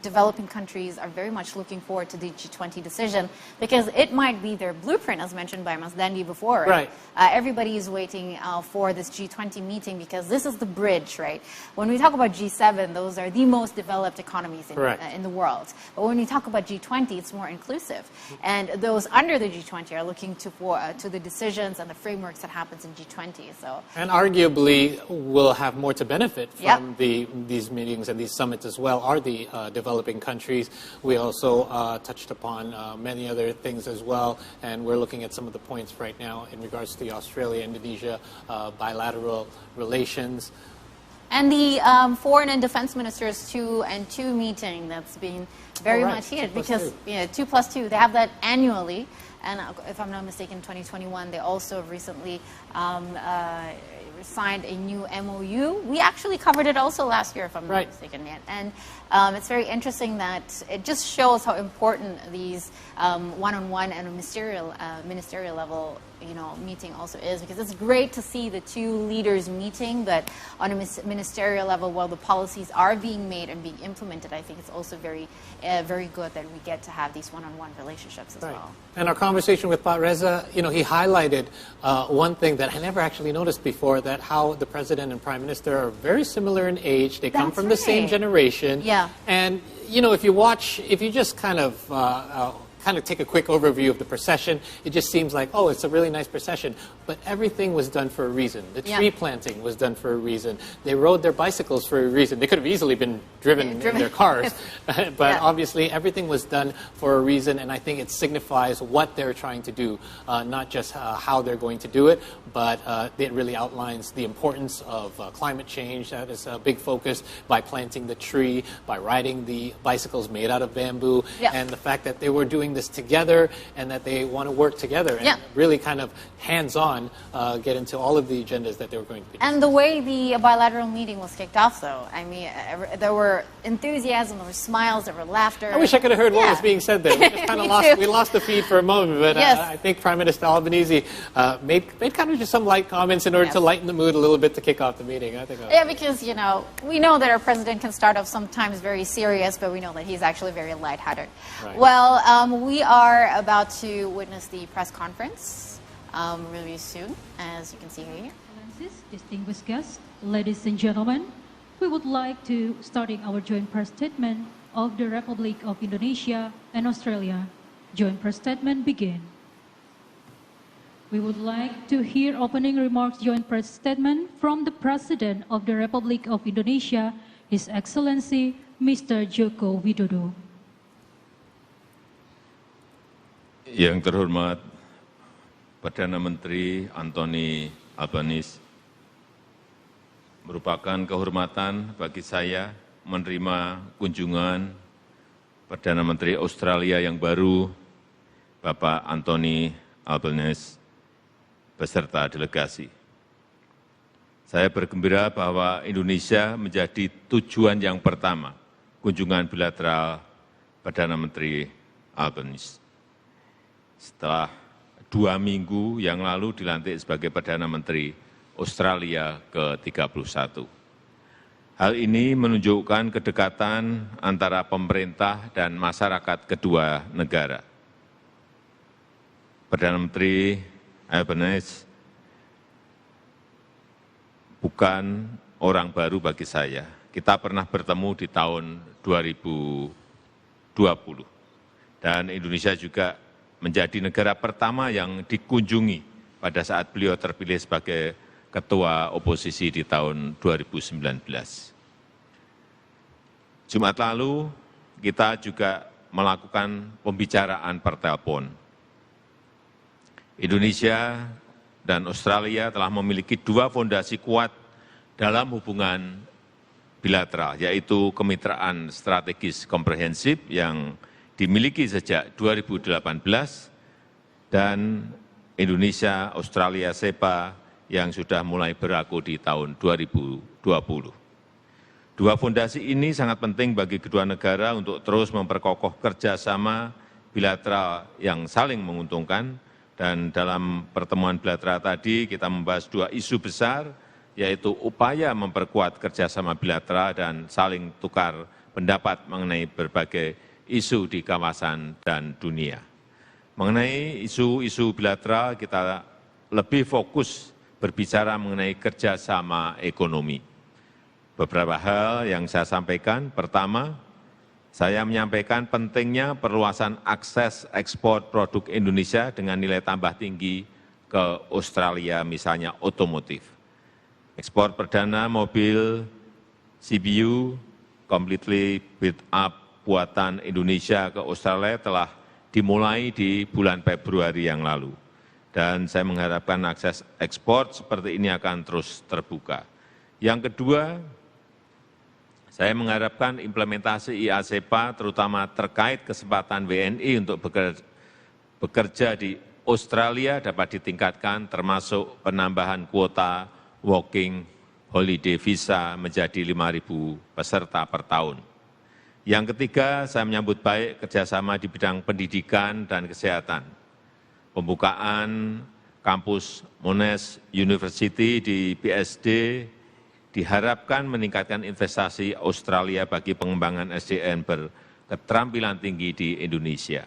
developing countries are very much looking forward to the G20 decision, because it might be their blueprint, as mentioned by Mas Dandi before.
Right.
Everybody is waiting for this G20 meeting, because this is the bridge, right? When we talk about G7, those are the most developed economies in the world. But when we talk about G20, it's more inclusive. And those under the G20 are looking to the decisions and the frameworks that happens in G20. So.
And arguably will have more to benefit from these meetings and these summits as well, are the developing countries. We also touched upon many other things as well, and we're looking at some of the points right now in regards to the Australia-Indonesia bilateral relations.
And the Foreign and Defense Ministers 2+2 meeting that's been very much heated, because 2+2, they have that annually. And if I'm not mistaken, 2021, they also recently signed a new MOU. We actually covered it also last year, if I'm not mistaken. And it's very interesting that it just shows how important these one-on-one and ministerial level meeting also is, because it's great to see the two leaders meeting, but on a ministerial level, while the policies are being made and being implemented, I think it's also very good that we get to have these one-on-one relationships as well.
And our conversation with Pak Reza, he highlighted one thing that I never actually noticed before, that how the President and Prime Minister are very similar in age. They come from the same generation.
Yeah.
And, if you just kind of take a quick overview of the procession, it just seems like, oh, it's a really nice procession. But everything was done for a reason. The tree planting was done for a reason. They rode their bicycles for a reason. They could have easily been driven in their cars. But obviously, everything was done for a reason, and I think it signifies what they're trying to do, not just how they're going to do it, but it really outlines the importance of climate change. That is a big focus, by planting the tree, by riding the bicycles made out of bamboo, and the fact that they were doing this together and that they want to work together and really kind of hands-on get into all of the agendas that they were going to be discussing.
And the way the bilateral meeting was kicked off, though, I mean, there were enthusiasm, there were smiles, there were laughter.
I wish I could have heard what was being said there. We just kind of lost the feed for a moment, but I think Prime Minister Albanese made kind of just some light comments in order to lighten the mood a little bit to kick off the meeting. I think.
Because we know that our president can start off sometimes very serious, but we know that he's actually very lighthearted.
Right.
Well, we are about to witness the press conference really soon, as you can see here.
Distinguished guests, ladies and gentlemen, we would like to starting our joint press statement of the Republic of Indonesia and Australia. Joint press statement begin. We would like to hear opening remarks joint press statement from the President of the Republic of Indonesia, His Excellency Mr. Joko Widodo.
Yang terhormat Perdana Menteri Anthony Albanese, merupakan kehormatan bagi saya menerima kunjungan Perdana Menteri Australia yang baru, Bapak Anthony Albanese, beserta delegasi. Saya bergembira bahwa Indonesia menjadi tujuan yang pertama kunjungan bilateral Perdana Menteri Albanese. Setelah 2 minggu yang lalu dilantik sebagai Perdana Menteri Australia ke-31. Hal ini menunjukkan kedekatan antara pemerintah dan masyarakat kedua negara. Perdana Menteri Albanese bukan orang baru bagi saya. Kita pernah bertemu di tahun 2020. Dan Indonesia juga menjadi negara pertama yang dikunjungi pada saat beliau terpilih sebagai ketua oposisi di tahun 2019. Jumat lalu kita juga melakukan pembicaraan per telepon. Indonesia dan Australia telah memiliki dua fondasi kuat dalam hubungan bilateral, yaitu kemitraan strategis komprehensif yang dimiliki sejak 2018 dan Indonesia-Australia SEPA yang sudah mulai berlaku di tahun 2020. Dua fondasi ini sangat penting bagi kedua negara untuk terus memperkokoh kerjasama bilateral yang saling menguntungkan, dan dalam pertemuan bilateral tadi kita membahas dua isu besar, yaitu upaya memperkuat kerjasama bilateral dan saling tukar pendapat mengenai berbagai isu di kawasan dan dunia. Mengenai isu-isu bilateral, kita lebih fokus berbicara mengenai kerjasama ekonomi. Beberapa hal yang saya sampaikan, pertama, saya menyampaikan pentingnya perluasan akses ekspor produk Indonesia dengan nilai tambah tinggi ke Australia, misalnya otomotif. Ekspor perdana mobil CBU completely built up buatan Indonesia ke Australia telah dimulai di bulan Februari yang lalu. Dan saya mengharapkan akses ekspor seperti ini akan terus terbuka. Yang kedua, saya mengharapkan implementasi IASEPA terutama terkait kesempatan WNI untuk bekerja di Australia dapat ditingkatkan, termasuk penambahan kuota working holiday visa menjadi 5.000 peserta per tahun. Yang ketiga, saya menyambut baik kerjasama di bidang pendidikan dan kesehatan. Pembukaan kampus Monash University di BSD diharapkan meningkatkan investasi Australia bagi pengembangan SDM berketerampilan tinggi di Indonesia.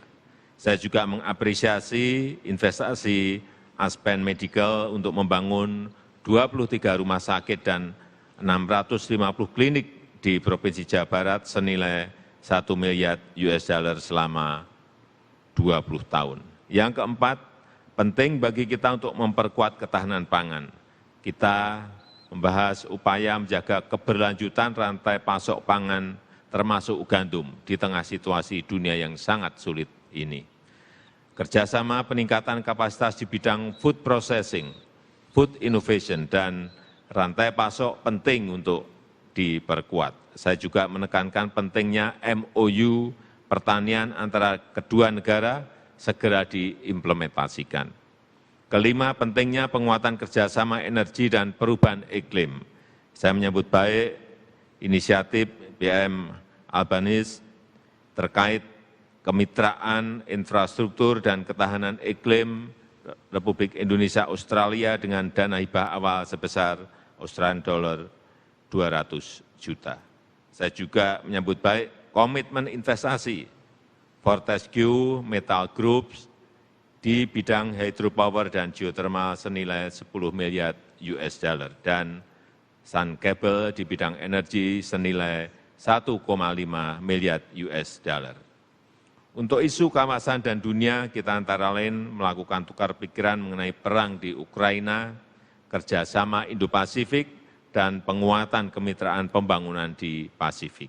Saya juga mengapresiasi investasi Aspen Medical untuk membangun 23 rumah sakit dan 650 klinik di Provinsi Jawa Barat senilai 1 miliar US dollar selama 20 tahun. Yang keempat, penting bagi kita untuk memperkuat ketahanan pangan. Kita membahas upaya menjaga keberlanjutan rantai pasok pangan termasuk gandum di tengah situasi dunia yang sangat sulit ini. Kerjasama peningkatan kapasitas di bidang food processing, food innovation, dan rantai pasok penting untuk diperkuat. Saya juga menekankan pentingnya MOU pertanian antara kedua negara segera diimplementasikan. Kelima, pentingnya penguatan kerjasama energi dan perubahan iklim. Saya menyambut baik inisiatif PM Albanese terkait kemitraan infrastruktur dan ketahanan iklim Republik Indonesia Australia dengan dana hibah awal sebesar $200 juta. Saya juga menyambut baik komitmen investasi Fortescue Metal Group di bidang hydropower dan geothermal senilai 10 miliar US dollar dan Sun Cable di bidang energi senilai 1,5 miliar US dollar. Untuk isu kawasan dan dunia, kita antara lain melakukan tukar pikiran mengenai perang di Ukraina, kerjasama Indo-Pasifik, dan penguatan kemitraan pembangunan di Pasifik.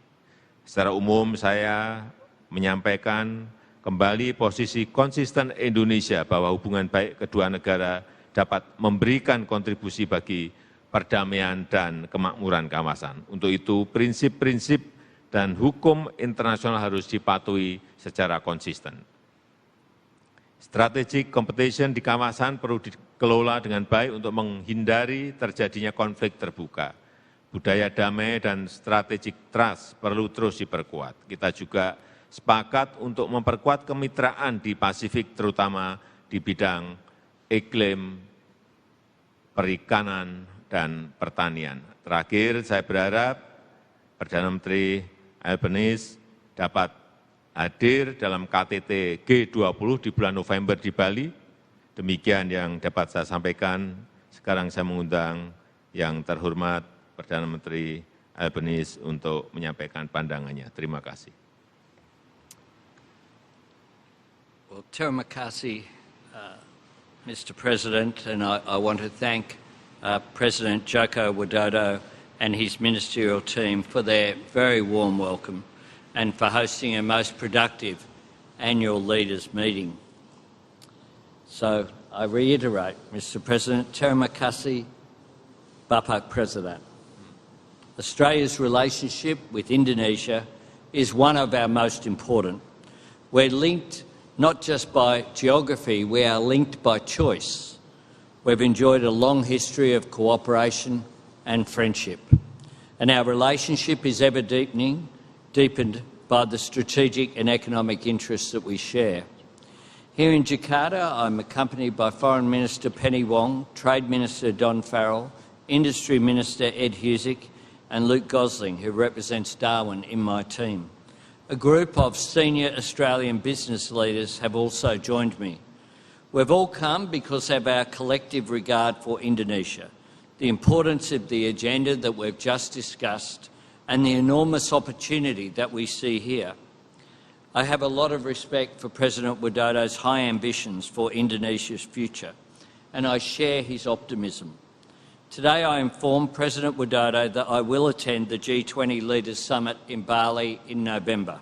Secara umum, saya menyampaikan kembali posisi konsisten Indonesia bahwa hubungan baik kedua negara dapat memberikan kontribusi bagi perdamaian dan kemakmuran kawasan. Untuk itu, prinsip-prinsip dan hukum internasional harus dipatuhi secara konsisten. Strategic competition di kawasan perlu dikelola dengan baik untuk menghindari terjadinya konflik terbuka. Budaya damai dan strategic trust perlu terus diperkuat. Kita juga sepakat untuk memperkuat kemitraan di Pasifik, terutama di bidang iklim, perikanan, dan pertanian. Terakhir, saya berharap Perdana Menteri Albanese dapat hadir dalam KTT G20 di bulan November di Bali. Demikian yang dapat saya sampaikan. Sekarang saya mengundang yang terhormat Perdana Menteri Albanese untuk menyampaikan pandangannya. Terima kasih.
Well, terima kasih, Mr. President, and I want to thank President Joko Widodo and his ministerial team for their very warm welcome and for hosting a most productive annual leaders meeting. So I reiterate, Mr. President, terima kasih, Bapak President. Australia's relationship with Indonesia is one of our most important. We're linked not just by geography, we are linked by choice. We've enjoyed a long history of cooperation and friendship, and our relationship is ever deepened by the strategic and economic interests that we share. Here in Jakarta, I'm accompanied by Foreign Minister Penny Wong, Trade Minister Don Farrell, Industry Minister Ed Husic, and Luke Gosling, who represents Darwin in my team. A group of senior Australian business leaders have also joined me. We've all come because of our collective regard for Indonesia, the importance of the agenda that we've just discussed, and the enormous opportunity that we see here. I have a lot of respect for President Widodo's high ambitions for Indonesia's future, and I share his optimism. Today I informed President Widodo that I will attend the G20 Leaders Summit in Bali in November.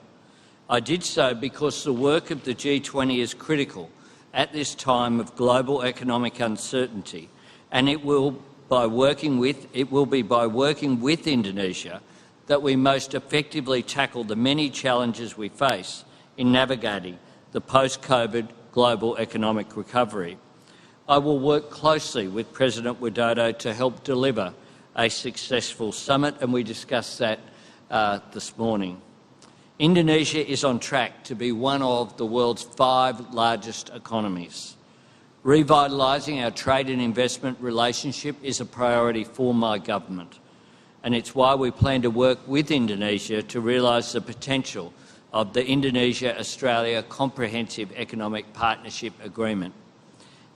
I did so because the work of the G20 is critical at this time of global economic uncertainty, and it will be by working with Indonesia that we most effectively tackle the many challenges we face in navigating the post-COVID global economic recovery. I will work closely with President Widodo to help deliver a successful summit, and we discussed that this morning. Indonesia is on track to be one of the world's 5 largest economies. Revitalising our trade and investment relationship is a priority for my government, and it's why we plan to work with Indonesia to realise the potential of the Indonesia-Australia Comprehensive Economic Partnership Agreement.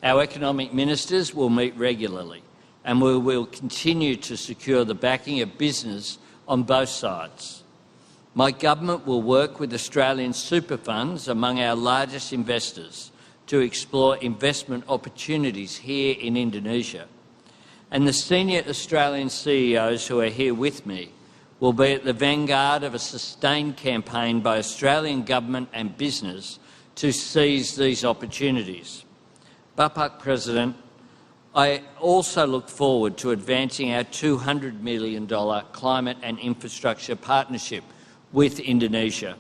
Our economic ministers will meet regularly, and we will continue to secure the backing of business on both sides. My government will work with Australian super funds, among our largest investors, to explore investment opportunities here in Indonesia. And the senior Australian CEOs who are here with me will be at the vanguard of a sustained campaign by Australian government and business to seize these opportunities. Bapak President, I also look forward to advancing our $200 million climate and infrastructure partnership with Indonesia.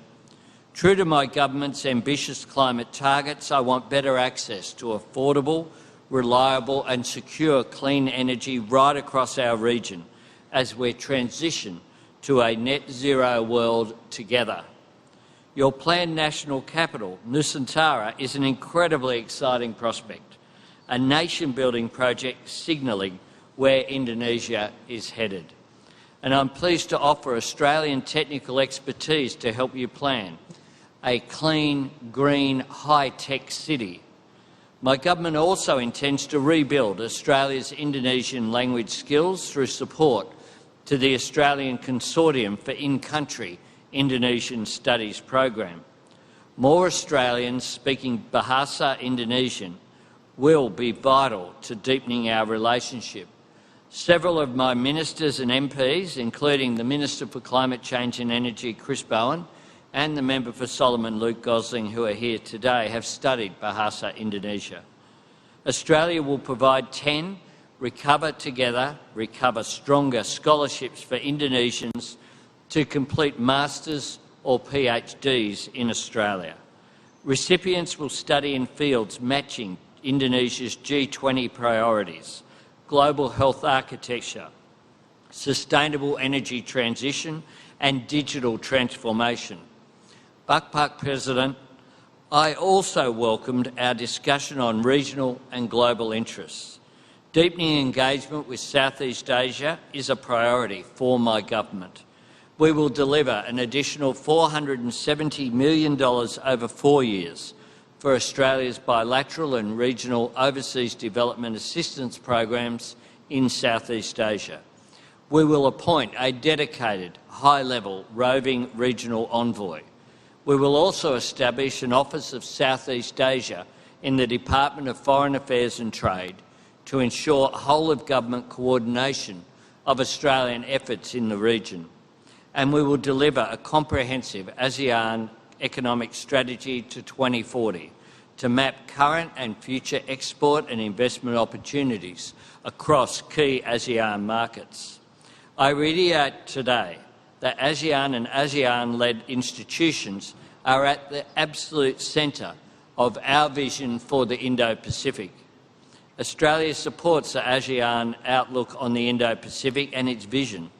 True to my government's ambitious climate targets, I want better access to affordable, reliable and secure clean energy right across our region as we transition to a net zero world together. Your planned national capital, Nusantara, is an incredibly exciting prospect, a nation-building project signalling where Indonesia is headed. And I'm pleased to offer Australian technical expertise to help you plan a clean, green, high-tech city. My government also intends to rebuild Australia's Indonesian language skills through support to the Australian Consortium for In-Country Indonesian Studies program. More Australians speaking Bahasa Indonesian will be vital to deepening our relationship. Several of my ministers and MPs, including the Minister for Climate Change and Energy, Chris Bowen, and the Member for Solomon, Luke Gosling, who are here today, have studied Bahasa Indonesia. Australia will provide 10 Recover Together, Recover Stronger scholarships for Indonesians to complete Masters or PhDs in Australia. Recipients will study in fields matching Indonesia's G20 priorities: global health architecture, sustainable energy transition and digital transformation. Bapak President, I also welcomed our discussion on regional and global interests. Deepening engagement with Southeast Asia is a priority for my government. We will deliver an additional $470 million over 4 years for Australia's bilateral and regional overseas development assistance programs in Southeast Asia. We will appoint a dedicated, high-level roving regional envoy. We will also establish an Office of Southeast Asia in the Department of Foreign Affairs and Trade to ensure whole-of-government coordination of Australian efforts in the region. And we will deliver a comprehensive ASEAN economic strategy to 2040 to map current and future export and investment opportunities across key ASEAN markets. I reiterate today that ASEAN and ASEAN-led institutions are at the absolute centre of our vision for the Indo-Pacific. Australia supports the ASEAN outlook on the Indo-Pacific and its vision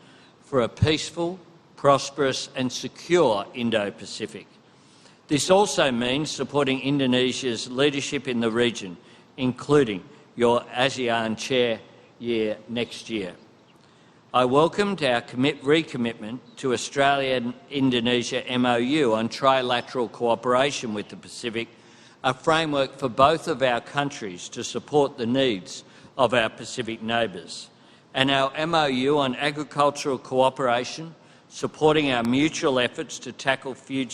for a peaceful, prosperous and secure Indo-Pacific. This also means supporting Indonesia's leadership in the region, including your ASEAN chair year next year. I welcomed our recommitment to Australia-Indonesia MOU on trilateral cooperation with the Pacific, a framework for both of our countries to support the needs of our Pacific neighbours, and our MOU on agricultural cooperation, supporting our mutual efforts to tackle food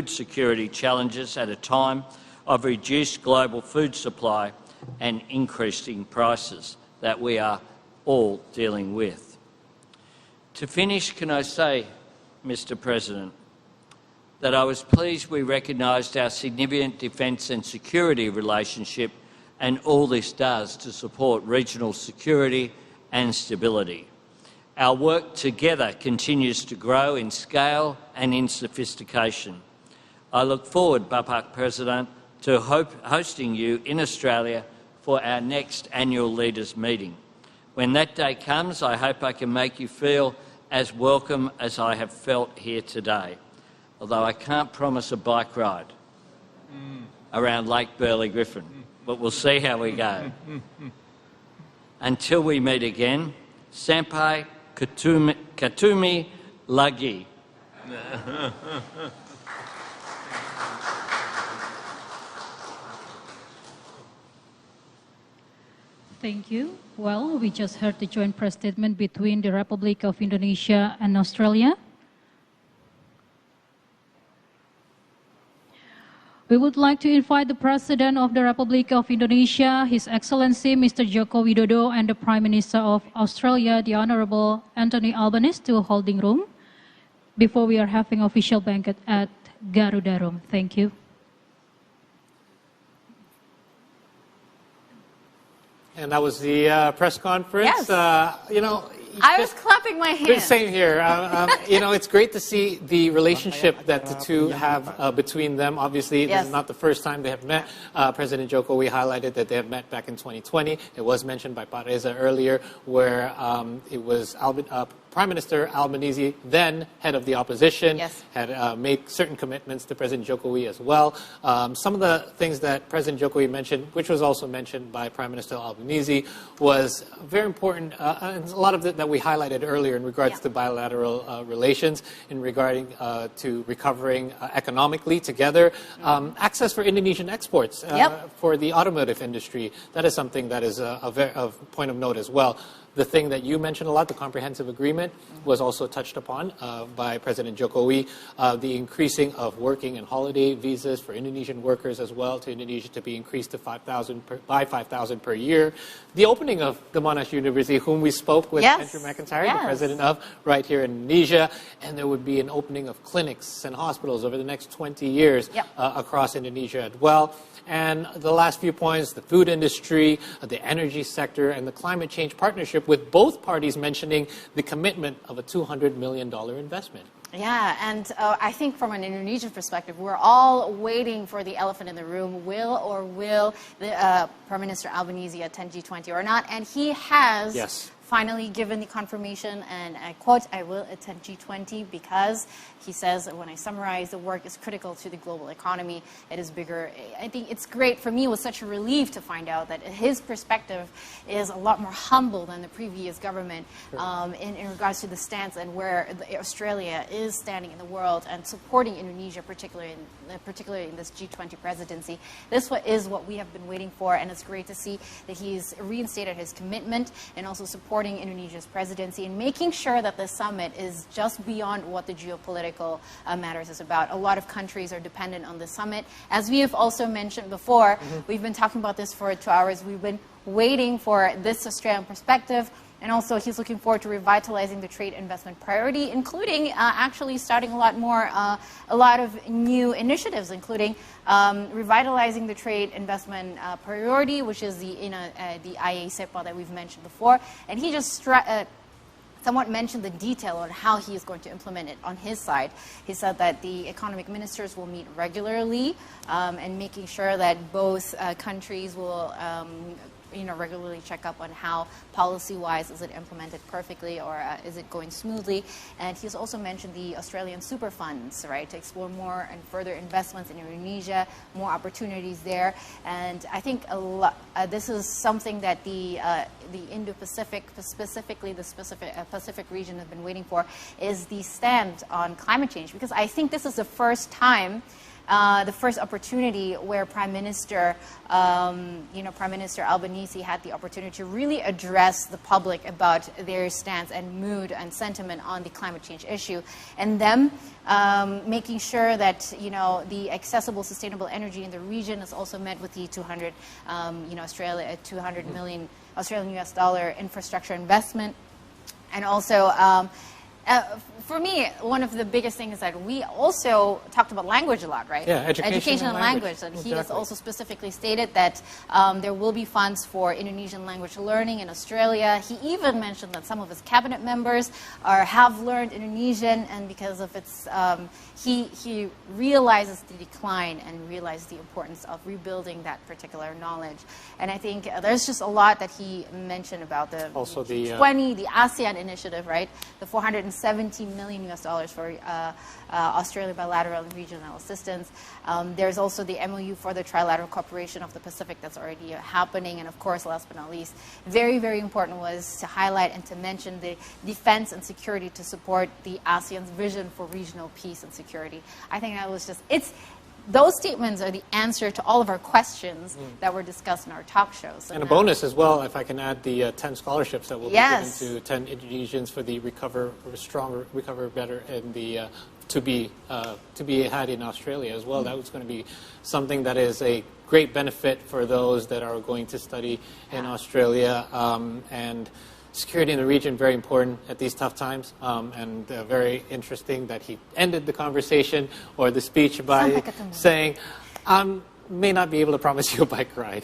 security challenges at a time of reduced global food supply and increasing prices that we are all dealing with. To finish, can I say, Mr. President, that I was pleased we recognised our significant defence and security relationship and all this does to support regional security and stability. Our work together continues to grow in scale and in sophistication. I look forward, Bapak President, to hosting you in Australia for our next annual Leaders' Meeting. When that day comes, I hope I can make you feel as welcome as I have felt here today, although I can't promise a bike ride around Lake Burley Griffin, but we'll see how we go. Until we meet again, Sampai Ketemu lagi.
Thank you. Well, we just heard the joint press statement between the Republic of Indonesia and Australia. We would like to invite the President of the Republic of Indonesia, His Excellency Mr. Joko Widodo, and the Prime Minister of Australia, the Honourable Anthony Albanese, to a holding room before we are having official banquet at Garuda Room. Thank you.
And that was the press conference.
Yes.
You know,
I was clapping my hands.
Same here. You know, it's great to see the relationship that the two have between them. Obviously, this is not the first time they have met. President Joko, we highlighted that they have met back in 2020. It was mentioned by Pak Reza earlier, where it was Prime Minister Albanese, then head of the opposition, had made certain commitments to President Jokowi as well. Some of the things that President Jokowi mentioned, which was also mentioned by Prime Minister Albanese, was very important, and a lot of it that we highlighted earlier in regards to bilateral relations, in regarding to recovering economically together. Access for Indonesian exports for the automotive industry, that is something that is a point of note as well. The thing that you mentioned a lot, the comprehensive agreement, was also touched upon by President Jokowi. The increasing of working and holiday visas for Indonesian workers as well to Indonesia to be increased to 5,000 per year. The opening of the Monash University, whom we spoke with Andrew McIntyre, the president of, right here in Indonesia. And there would be an opening of clinics and hospitals over the next 20 years across Indonesia as well. And the last few points, the food industry, the energy sector, and the climate change partnership, with both parties mentioning the commitment of a $200 million investment.
Yeah, and I think from an Indonesian perspective, we're all waiting for the elephant in the room. Will the Prime Minister Albanese attend G20 or not? And he has finally given the confirmation, and I quote, "I will attend G20 because," he says, "when I summarize, the work is critical to the global economy. It is bigger." I think it's great. For me, it was such a relief to find out that his perspective is a lot more humble than the previous government in regards to the stance and where Australia is standing in the world and supporting Indonesia, particularly in this G20 presidency. This is what we have been waiting for, and it's great to see that he's reinstated his commitment and also supporting Indonesia's presidency and making sure that the summit is just beyond what the geopolitical matters is about. A lot of countries are dependent on the summit. As we have also mentioned before, we've been talking about this for 2 hours. We've been waiting for this Australian perspective. And also, he's looking forward to revitalizing the trade investment priority, including actually starting a lot of new initiatives, including revitalizing the trade investment priority, which is the IA-SEPA that we've mentioned before. And he just somewhat mentioned the detail on how he is going to implement it on his side. He said that the economic ministers will meet regularly and making sure that both countries will regularly check up on how policy-wise is it implemented perfectly or is it going smoothly. And he's also mentioned the Australian super funds, right, to explore more and further investments in Indonesia, more opportunities there. And I think this is something that the Indo-Pacific, specifically the Pacific region, has been waiting for, is the stand on climate change, because I think this is the first time, the first opportunity where Prime Minister Albanese had the opportunity to really address the public about their stance and mood and sentiment on the climate change issue, and them making sure that the accessible, sustainable energy in the region is also met with the 200 million Australian US dollar infrastructure investment, and also. For me, one of the biggest things is that we also talked about language a lot, right?
Yeah, education and language.
And he has also specifically stated that there will be funds for Indonesian language learning in Australia. He even mentioned that some of his cabinet members have learned Indonesian, and because of its, he realizes the decline and realizes the importance of rebuilding that particular knowledge. And I think there's just a lot that he mentioned about the G20, the ASEAN initiative, right? The 470 million US dollars for Australia bilateral and regional assistance. There's also the MOU for the trilateral cooperation of the Pacific that's already happening. And of course, last but not least, very, very important was to highlight and to mention the defense and security to support the ASEAN's vision for regional peace and security. I think that was just, those statements are the answer to all of our questions that were discussed in our talk shows.
And a bonus as well, if I can add the 10 scholarships that will be given to 10 Indonesians for the recover better, and the to be had in Australia as well. That was going to be something that is a great benefit for those that are going to study in Australia, and security in the region, very important at these tough times, and very interesting that he ended the conversation or the speech by saying, may not be able to promise you a bike ride.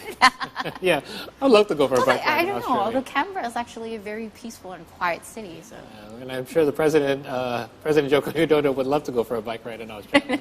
Yeah, I'd love to go for a bike ride in Australia.
I don't know. Canberra is actually a very peaceful and quiet city. So.
And I'm sure the President Joko Widodo would love to go for a bike ride in Australia.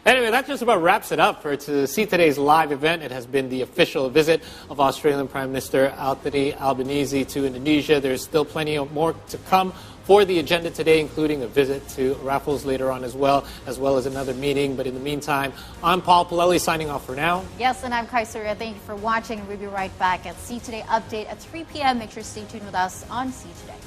Anyway, that just about wraps it up. To see today's live event, it has been the official visit of Australian Prime Minister Anthony Albanese to Indonesia. There's still plenty more to come for the agenda today, including a visit to Raffles later on as well as another meeting. But in the meantime, I'm Paul Palelli signing off for now.
Yes, and I'm Kai Surya. Thank you for watching, and we'll be right back at See Today Update at 3 p.m. Make sure to stay tuned with us on See Today.